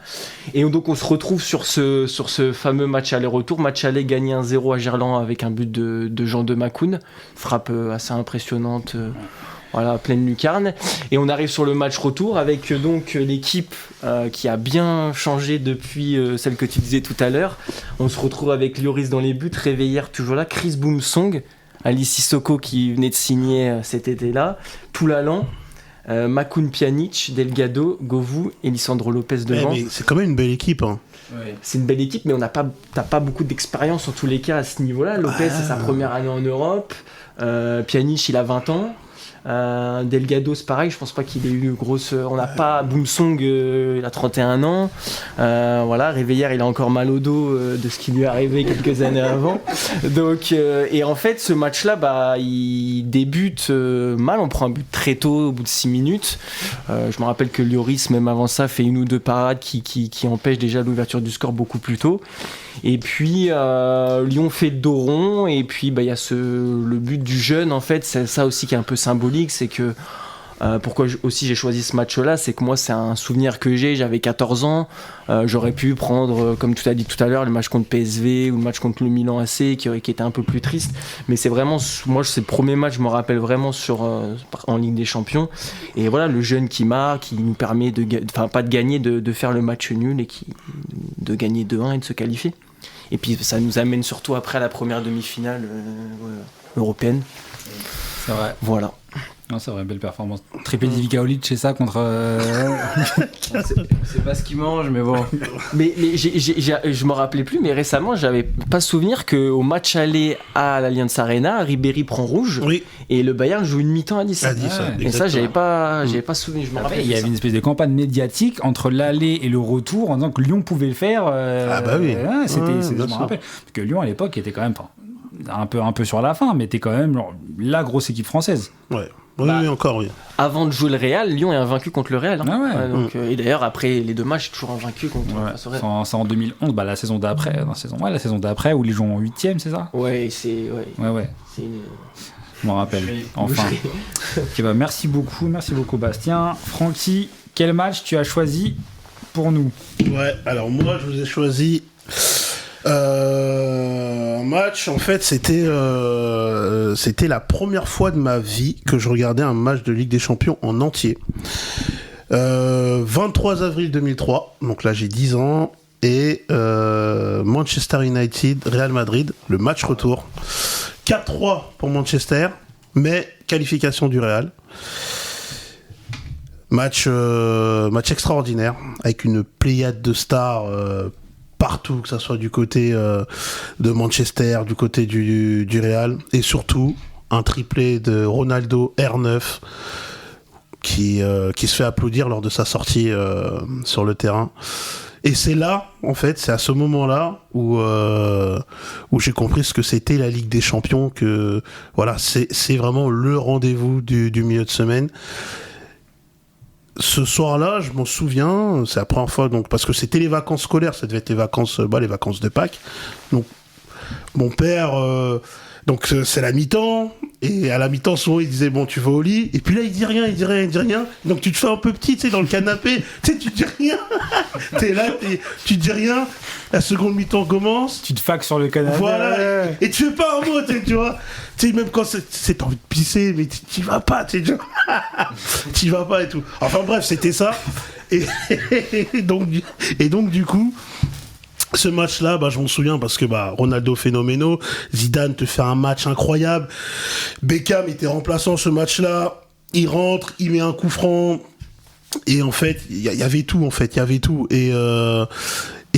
Et donc on se retrouve sur ce fameux match aller-retour. Match aller gagné 1-0 à Gerland avec un but de Jean de Macoun. Frappe assez impressionnante. Pleine lucarne. Et on arrive sur le match retour avec donc l'équipe qui a bien changé depuis celle que tu disais tout à l'heure. On se retrouve avec Lloris dans les buts, Réveillère toujours là, Chris Boumsong, Ali Sissoko qui venait de signer cet été-là, Toulalan, Macoun, Pjanic, Delgado, Govou et Lisandro Lopez devant. Mais c'est quand même une belle équipe. Hein. Ouais. C'est une belle équipe, mais t'as pas beaucoup d'expérience en tous les cas à ce niveau-là. Lopez, c'est sa première année en Europe. Pjanic, il a 20 ans. Delgado, c'est pareil, je pense pas qu'il ait eu grosse. On n'a pas Boumsong, il a 31 ans. Réveillère, il a encore mal au dos de ce qui lui est arrivé quelques années avant. Donc, et en fait, ce match-là, il débute mal. On prend un but très tôt, au bout de 6 minutes. Je me rappelle que Lloris, même avant ça, fait une ou deux parades qui empêchent déjà l'ouverture du score beaucoup plus tôt. Et puis Lyon fait le dos rond, et puis il y a le but du jeune, en fait, c'est ça aussi qui est un peu symbolique, c'est que pourquoi aussi j'ai choisi ce match-là, c'est que moi c'est un souvenir que j'avais 14 ans, j'aurais pu prendre, comme tu as dit tout à l'heure, le match contre PSV ou le match contre le Milan AC qui était un peu plus triste, mais c'est vraiment, moi c'est le premier match, je me rappelle vraiment en Ligue des Champions, et voilà, le jeune qui marque, qui nous permet pas de gagner, de faire le match nul, et de gagner 2-1 et de se qualifier. Et puis ça nous amène surtout après à la première demi-finale européenne. C'est vrai. Voilà. Non, c'est vrai, belle performance. Triplé d'Ivica Olic, c'est ça contre. C'est pas ce qu'il mange, mais bon. Mais je me rappelais plus, mais récemment, j'avais pas souvenir qu'au match aller à l'Allianz Arena, Ribéry prend rouge, oui, et le Bayern joue une mi-temps à 10. Et ça, j'avais pas souvenir. Je me rappelle. Il y avait une espèce de campagne médiatique entre l'aller et le retour en disant que Lyon pouvait le faire. Oui. Je me rappelle. Parce que Lyon à l'époque était quand même un peu sur la fin, mais était quand même la grosse équipe française. Ouais. Oui, encore, oui. Avant de jouer le Real, Lyon est invaincu contre le Real. Hein. Ah ouais. Donc, et d'ailleurs, après les deux matchs, toujours invaincu contre le Real. C'est en 2011, la saison d'après. La saison d'après où ils jouent en 8ème, c'est ça ? Ouais, c'est. Ouais. C'est une... Je m'en rappelle. Enfin. Merci beaucoup, Bastien. Francky, quel match tu as choisi pour nous ? Ouais, alors moi, je vous ai choisi. Un match, en fait, c'était la première fois de ma vie que je regardais un match de Ligue des Champions en entier. 23 avril 2003, donc là j'ai 10 ans, et Manchester United, Real Madrid, le match retour. 4-3 pour Manchester, mais qualification du Real. Match extraordinaire, avec une pléiade de stars partout, que ce soit du côté de Manchester, du côté du Real, et surtout un triplé de Ronaldo R9 qui se fait applaudir lors de sa sortie sur le terrain. Et c'est là, en fait, c'est à ce moment-là où j'ai compris ce que c'était la Ligue des Champions, que voilà, c'est vraiment le rendez-vous du milieu de semaine. Ce soir-là, je m'en souviens, c'est la première fois, donc, parce que c'était les vacances scolaires, ça devait être les vacances de Pâques. Donc, mon père, donc c'est la mi-temps, et à la mi-temps, souvent, il disait, bon, tu vas au lit, et puis là, il dit rien, donc tu te fais un peu petit, tu sais, dans le canapé, tu sais, tu dis rien, t'es là, tu dis rien, la seconde mi-temps commence. Tu te faques sur le canapé. Voilà, et tu fais pas un mot, tu vois. Tu sais, même quand t'as envie de pisser, mais t'y vas pas, tu sais, t'y vas pas et tout. Enfin bref, c'était ça. Et donc, du coup, ce match-là, je m'en souviens parce que Ronaldo phénoménal, Zidane te fait un match incroyable. Beckham était remplaçant ce match-là. Il rentre, il met un coup franc. Et en fait, il y avait tout, Et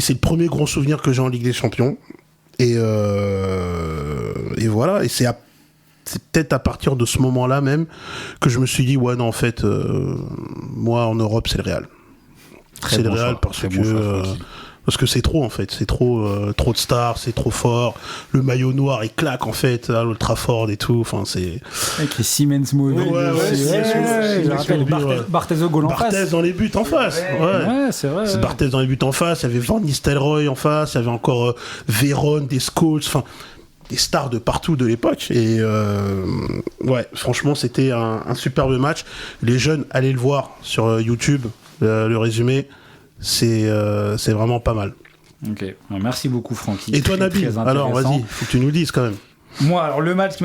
c'est le premier gros souvenir que j'ai en Ligue des Champions. Et voilà. Et c'est peut-être à partir de ce moment-là même que je me suis dit, ouais, non, en fait, moi, en Europe, c'est le Real. C'est le Real parce que c'est trop, en fait. C'est trop de stars, c'est trop fort. Le maillot noir, il claque, en fait, à l'Old Trafford et tout. Enfin, c'est... Avec les Siemens mobile. Je rappelle, Barthez au goal en face. Barthez dans les buts en face. Ouais, c'est vrai. C'est Barthez dans les buts en face. Il y avait Van Nistelrooy en face. Il y avait encore Veron, des Scholes. Enfin, des stars de partout de l'époque. Et ouais, franchement, c'était un superbe match. Les jeunes, allez le voir sur YouTube, le résumé. C'est vraiment pas mal. Ok, merci beaucoup Francky. Et toi Nabil, alors vas-y, faut que tu nous dises quand même. Moi, alors le match,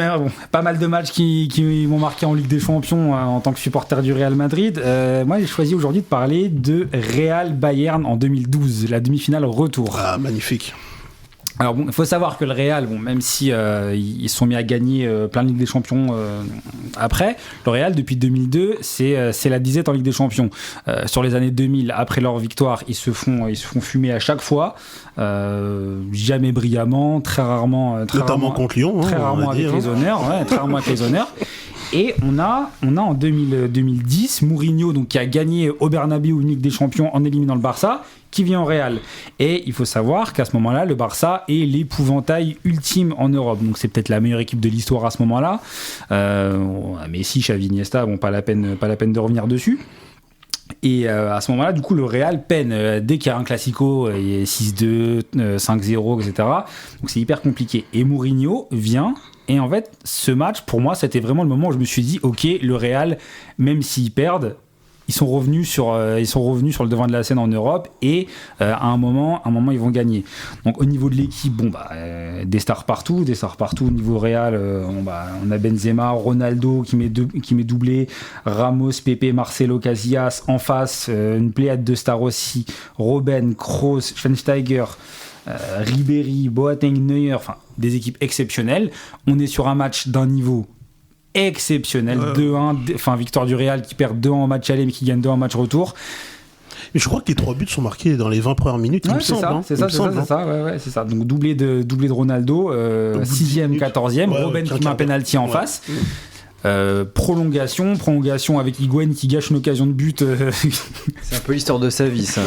pas mal de matchs qui m'ont marqué en Ligue des Champions en tant que supporter du Real Madrid. Moi, j'ai choisi aujourd'hui de parler de Real Bayern en 2012, la demi-finale retour. Ah, magnifique. Alors bon, il faut savoir que le Real, même si ils se sont mis à gagner plein de Ligue des Champions après, le Real depuis 2002, c'est la disette en Ligue des Champions. Sur les années 2000, après leur victoire, ils se font fumer à chaque fois, jamais brillamment, très rarement contre Lyon, très rarement avec les honneurs, très rarement avec les honneurs. Et on a en 2010 Mourinho, donc qui a gagné au Bernabéu une Ligue des Champions en éliminant le Barça, qui vient au Real. Et il faut savoir qu'à ce moment-là, le Barça est l'épouvantail ultime en Europe. Donc c'est peut-être la meilleure équipe de l'histoire à ce moment-là. Messi, Xavi, Iniesta, pas la peine de revenir dessus. Et à ce moment-là, du coup, le Real peine. Dès qu'il y a un classico, il y a 6-2, 5-0, etc. Donc c'est hyper compliqué. Et Mourinho vient. Et en fait, ce match, pour moi, c'était vraiment le moment où je me suis dit, ok, le Real, même s'ils perdent, ils sont revenus sur le devant de la scène en Europe et à un moment, ils vont gagner. Donc au niveau de l'équipe, des stars partout au niveau Real. On a Benzema, Ronaldo qui met doublé, Ramos, Pepe, Marcelo, Casillas en face, une pléiade de stars aussi, Robben, Kroos, Schweinsteiger. Ribéry, Boateng, Neuer, enfin des équipes exceptionnelles. On est sur un match d'un niveau exceptionnel, 2-1, victoire du Real qui perd 2-1 en match aller mais qui gagne 2-1 en match retour. Mais je crois que les 3 buts sont marqués dans les 20 premières minutes, il me semble. C'est ça. Donc doublé de Ronaldo, 6e, 14e, Robben qui met un penalty en face. Prolongation avec Higuaín qui gâche une occasion de but. C'est un peu l'histoire de sa vie, ça.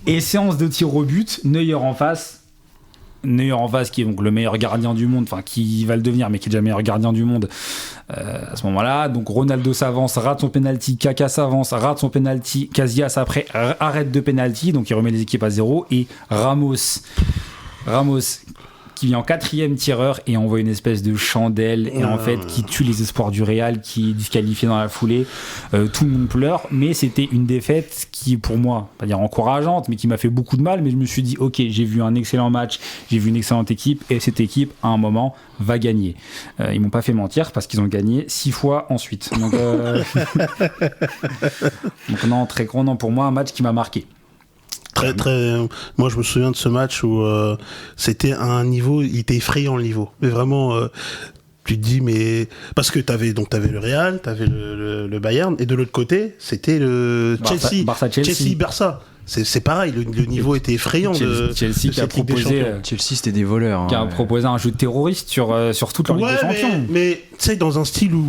Et séance de tir au but, Neuer en face qui est donc le meilleur gardien du monde, enfin qui va le devenir mais qui est déjà le meilleur gardien du monde à ce moment-là. Donc Ronaldo s'avance, rate son penalty, Kaka s'avance, rate son penalty, Casillas après arrête de penalty, donc il remet les équipes à 0 et Ramos qui vient en 4e tireur et envoie une espèce de chandelle et en fait qui tue les espoirs du Real, qui est disqualifié dans la foulée. Tout le monde pleure, mais c'était une défaite qui pour moi, pas dire encourageante, mais qui m'a fait beaucoup de mal. Mais je me suis dit ok, j'ai vu un excellent match, j'ai vu une excellente équipe et cette équipe à un moment va gagner. Ils m'ont pas fait mentir parce qu'ils ont gagné 6 fois ensuite. Donc non, très grand non pour moi, un match qui m'a marqué. Moi, je me souviens de ce match où c'était un niveau, il était effrayant le niveau. Mais vraiment, tu te dis, mais parce que t'avais le Real, t'avais le Bayern, et de l'autre côté, c'était le Chelsea-Barça. C'est pareil, le niveau était effrayant. Chelsea qui a proposé. Chelsea, c'était des voleurs. Qui a proposé un jeu terroriste sur toute leur Ligue des Champions. Mais tu sais, dans un style où.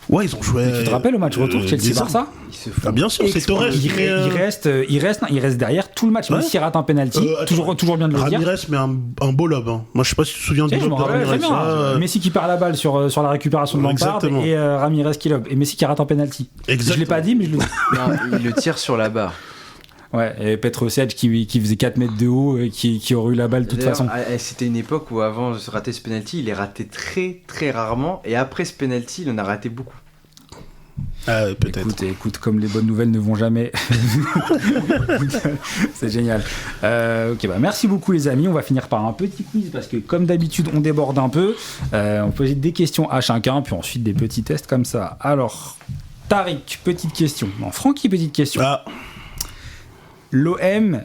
Ouais, ils ont joué. Tu te rappelles au match retour Chelsea-Barça? Bien sûr, c'est Torres. Il reste derrière tout le match, même s'il rate un penalty. Toujours bien de le dire. Ramirez met un beau lob. Hein. Moi, je sais pas si tu te souviens du lob de Ramirez. Messi qui perd la balle sur la récupération de Lampard et Ramirez qui lob. Et Messi qui rate un penalty. Je l'ai pas dit, mais je le dis. Il le tire sur la barre. Ouais, et Petrosec qui faisait 4 mètres de haut et qui aurait eu la balle de toute façon. C'était une époque où avant de rater ce penalty, il les ratait très très rarement, et après ce penalty, il en a raté beaucoup. Peut-être. Écoute, comme les bonnes nouvelles ne vont jamais. C'est génial. Merci beaucoup les amis. On va finir par un petit quiz parce que comme d'habitude on déborde un peu. On poser des questions à chacun, puis ensuite des petits tests comme ça. Alors, Tariq, petite question. Non, Francky, petite question. L'OM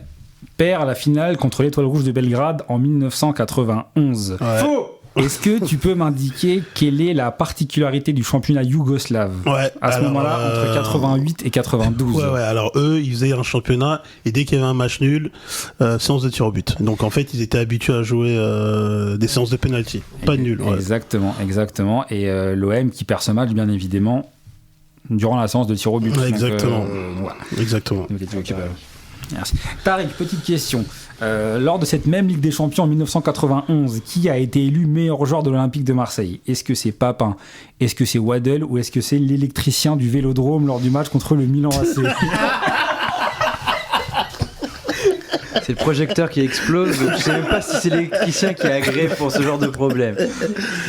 perd la finale contre l'Étoile Rouge de Belgrade en 1991. Ouais. Faux. Est-ce que tu peux m'indiquer quelle est la particularité du championnat yougoslave à ce moment-là entre 88 et 92? Alors eux, ils faisaient un championnat et dès qu'il y avait un match nul, séance de tir au but. Donc en fait, ils étaient habitués à jouer des séances de penalty, pas de nul. Exactement. Et l'OM qui perd ce match, bien évidemment, durant la séance de tir au but. Exactement. Exactement. Merci. Tariq, petite question. Lors de cette même Ligue des Champions en 1991, qui a été élu meilleur joueur de l'Olympique de Marseille? Est-ce que c'est Papin? Est-ce que c'est Waddle? Ou est-ce que c'est l'électricien du Vélodrome lors du match contre le Milan AC? C'est le projecteur qui explose, donc je sais même pas si c'est l'électricien qui est agréé pour ce genre de problème.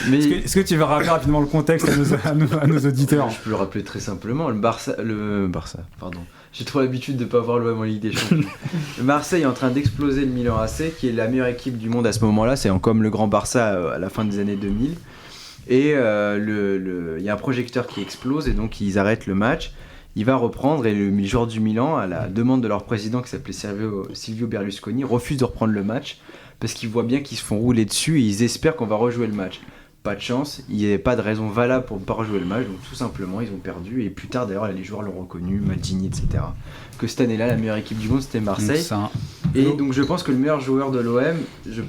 Mais est-ce que tu veux rappeler rapidement le contexte à nos auditeurs? Je peux le rappeler très simplement. Le Barça, pardon. J'ai trop l'habitude de ne pas voir l'OM en Ligue des Champions. Le Marseille est en train d'exploser le Milan AC, qui est la meilleure équipe du monde à ce moment-là. C'est comme le grand Barça à la fin des années 2000. Et il y a un projecteur qui explose et donc ils arrêtent le match. Il va reprendre et le joueur du Milan, à la demande de leur président qui s'appelait Silvio Berlusconi, refuse de reprendre le match parce qu'ils voient bien qu'ils se font rouler dessus et ils espèrent qu'on va rejouer le match. Pas de chance, il n'y avait pas de raison valable pour ne pas rejouer le match, donc tout simplement ils ont perdu. Et plus tard d'ailleurs les joueurs l'ont reconnu, Maldini, etc. Que cette année-là, la meilleure équipe du monde c'était Marseille. Et donc je pense que le meilleur joueur de l'OM, je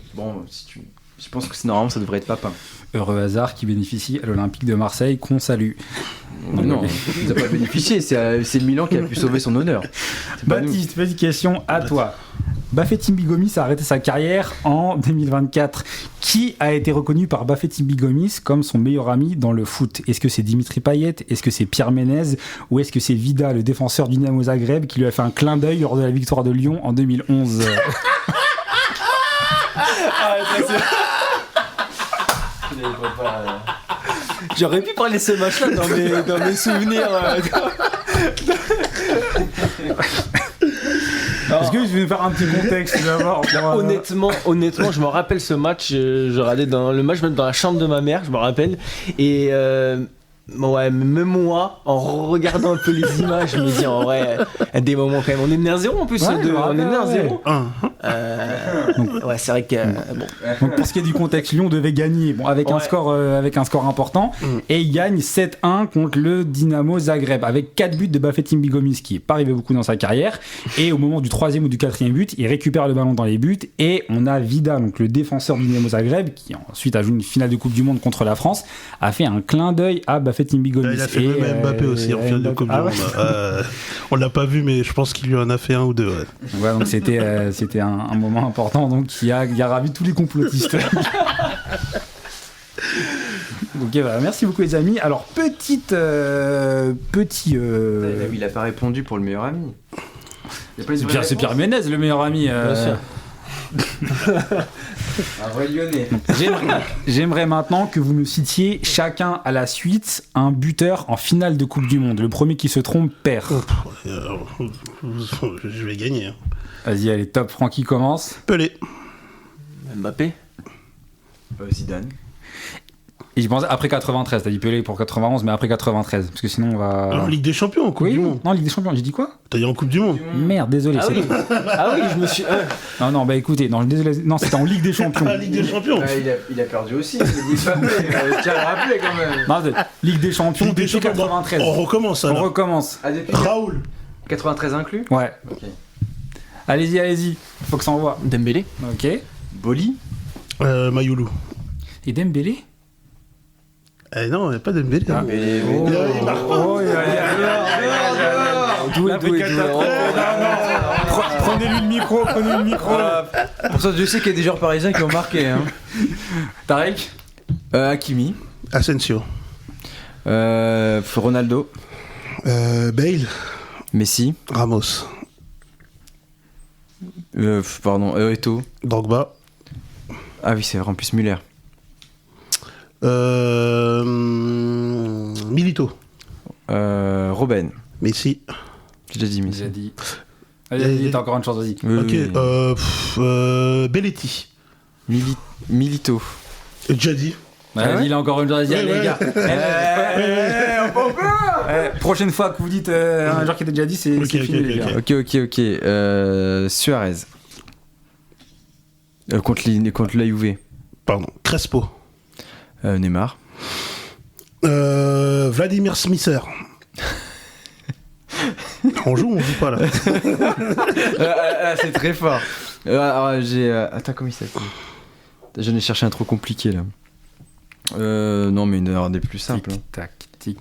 pense que normalement ça devrait être Papin. Heureux hasard qui bénéficie à l'Olympique de Marseille qu'on salue. Non, il n'a pas bénéficié, c'est le Milan qui a pu sauver son honneur. Baptiste, petite question à toi. Bafétimbi Gomis a arrêté sa carrière en 2024. Qui a été reconnu par Bafétimbi Gomis comme son meilleur ami dans le foot? Est-ce que c'est Dimitri Payet? Est-ce que c'est Pierre Ménez? Ou est-ce que c'est Vida, le défenseur du Dinamo Zagreb, qui lui a fait un clin d'œil lors de la victoire de Lyon en 2011? J'aurais pu parler de ce match-là dans mes souvenirs. Est-ce que je vais nous faire un petit contexte d'abord Honnêtement, je me rappelle ce match. Je regardais le match même dans la chambre de ma mère, je me rappelle. Et même moi, en regardant un peu les images, je me dis en vrai, des moments quand même. On est mené à 0 en plus. On est mené à 0. C'est vrai que Donc pour ce qui est du contexte, Lyon devait gagner avec un score important et il gagne 7-1 contre le Dinamo Zagreb avec 4 buts de Bafétimbi Gomis qui n'est pas arrivé beaucoup dans sa carrière, et au moment du 3e ou du 4e but il récupère le ballon dans les buts et on a Vida, donc le défenseur du Dinamo Zagreb, qui ensuite a joué une finale de Coupe du Monde contre la France, a fait un clin d'œil à Bafétimbi Gomis. Il a fait même Mbappé aussi en finale de Coupe du Monde. On l'a pas vu, mais je pense qu'il lui en a fait un ou deux. Donc c'était un moment important, donc qui a ravi tous les complotistes. Donc merci beaucoup les amis. Alors petit il a pas répondu pour le meilleur ami. C'est Pierre Ménez le meilleur ami. Bien sûr. Un vrai Lyonnais. J'aimerais maintenant que vous nous citiez chacun à la suite un buteur en finale de Coupe du Monde. Le premier qui se trompe perd. Je vais gagner. Vas-y, allez, top. Francky commence. Pelé. Mbappé. Zidane. Et je pense après 93, t'as dit Pelé pour 91, mais après 93, parce que sinon on va... En Ligue des Champions, en Coupe du Monde. Non, Ligue des Champions, j'ai dit quoi? T'as dit en Coupe du Monde. Merde, désolé. Ah oui. Ah oui, je me suis. Non, bah écoutez, désolé, non, c'était en Ligue des Champions. La Ligue des Champions. Il a perdu aussi, tiens à le rappeler quand même. Non, Ligue des Champions Ligue des depuis Champions. 93. On recommence On alors. recommence. Ah, depuis Raoul. 93 inclus. Ouais. Ok. Allez-y, faut que ça envoie. Dembélé. Ok. Boli. Mayoulou. Et Dembélé? Non, il n'y a pas Dembélé. Ah. Il marque pas. Doué. Prenez-lui le micro, Pour ça, je sais qu'il y a des joueurs parisiens qui ont marqué. Hein. Tarek? Hakimi. Asensio. Ronaldo. Bale. Messi. Ramos. Eto'o. Drogba. Ah oui, c'est vrai, en plus Muller. Milito. Robben. Messi. J'ai déjà dit Messi. J'ai dit. Vas-y, t'as encore une chance, vas-y. Ok. Belletti. Milito. Déjà dit. Vas-y, il a encore une chance, vas-y, les gars. Prochaine fois que vous dites un joueur qui était déjà dit, c'est fini, les gars. Ok. Suarez. Contre la Juve. Pardon. Crespo. Neymar. Vladimir Smisser. On joue ou on joue pas là? C'est très fort. Attends, comment il s'appelle? J'en ai cherché un trop compliqué là. Non, mais une heure des plus simples. Tic.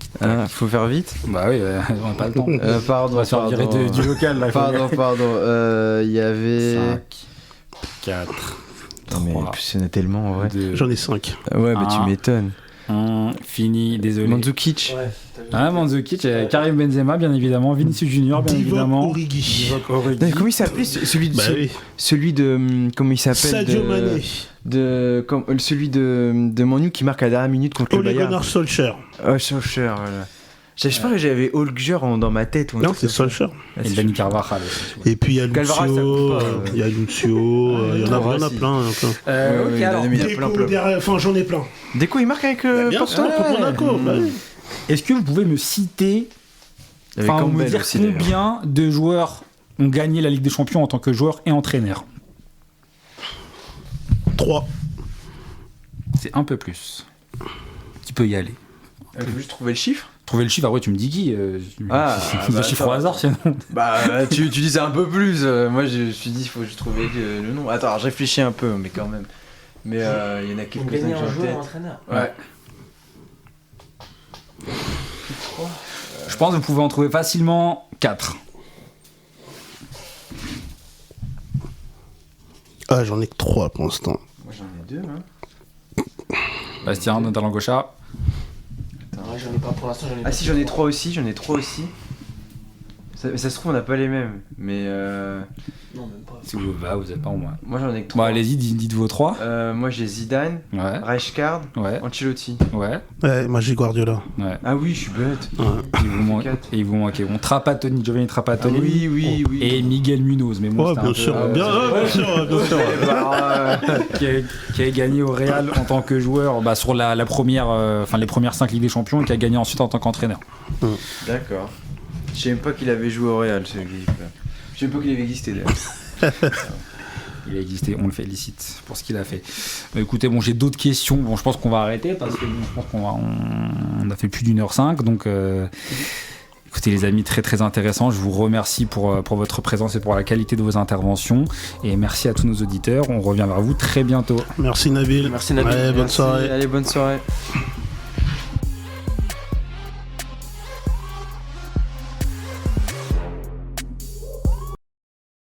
Faut faire vite. Bah oui, on n'a pas le temps. Pardon. On va se faire virer du local là. Pardon. Il y avait. 5, 4. Non, mais en plus, il y en a tellement en vrai. J'en ai 5. Ouais, bah tu m'étonnes. Fini, désolé. Mandzukic. Mandzukic, Karim Benzema, bien évidemment. Vinicius Junior, bien évidemment. Origi. Comment il s'appelait celui de comment il s'appelle? Sadio Mané. Celui de Manu qui marque à la dernière minute contre le Bayern. Gunnar Solskjaer. Solskjaer, voilà. Je sais pas que j'avais Holger dans ma tête. Non, c'est Solskjaer. Et Dani Carvajal. Et puis il y a Calvaras, ça Lucio. compte pas, Il y a Lucio. Il y en a plein. Ok, alors. Enfin, j'en ai plein. Deco, il marque avec Bien sûr, contre Monaco. Est-ce que vous pouvez me citer, enfin me dire combien de joueurs ont gagné la Ligue des Champions en tant que joueur et entraîneur? 3. C'est un peu plus. Tu peux y aller. Il faut juste trouver le chiffre. Trouver le chiffre, après tu me dis qui c'est un chiffre au hasard sinon. Bah tu disais un peu plus. Moi je me suis dit il faut juste trouver le nom. Attends, je réfléchis un peu, mais quand même. Mais il y en a quelques-uns que j'ai en tête. Entraîneur. Ouais. Je pense que vous pouvez en trouver facilement 4. Ah, j'en ai que 3 pour l'instant. Moi j'en ai 2. Hein. Bastien, Notalangosha. Ouais, j'en ai pas pour l'instant. Ah si, j'en ai 3 aussi. Ça se trouve on n'a pas les mêmes, mais Non, même pas. Si vous êtes pas au moins. moi j'en ai que 3. Bon, allez-y, dites vos 3. Moi j'ai Zidane, Ouais. Rijkaard, Ouais. Ancelotti. Ouais. Ouais, moi j'ai Guardiola. Ouais. Ah oui, je suis bête. Il vous manquait. Bon, Trapattoni, Giovanni Trapattoni. Ah oui. Et Miguel Munoz. Mais bon, Ouais, bien sûr. Bien sûr. Qui a gagné au Real en tant que joueur sur la première, les premières 5 Ligues des Champions et qui a gagné ensuite en tant qu'entraîneur. D'accord. Je sais même pas qu'il avait joué au Real, ce équipe-là. Je sais même pas qu'il avait existé d'ailleurs. Il a existé, on le félicite pour ce qu'il a fait. Écoutez, j'ai d'autres questions. Bon, je pense qu'on va arrêter parce que je pense on a fait plus d'1h05. Donc, écoutez, les amis, très très intéressant. Je vous remercie pour votre présence et pour la qualité de vos interventions. Et merci à tous nos auditeurs. On revient vers vous très bientôt. Merci Nabil. Merci Nabil. Allez, bonne soirée. Allez, bonne soirée.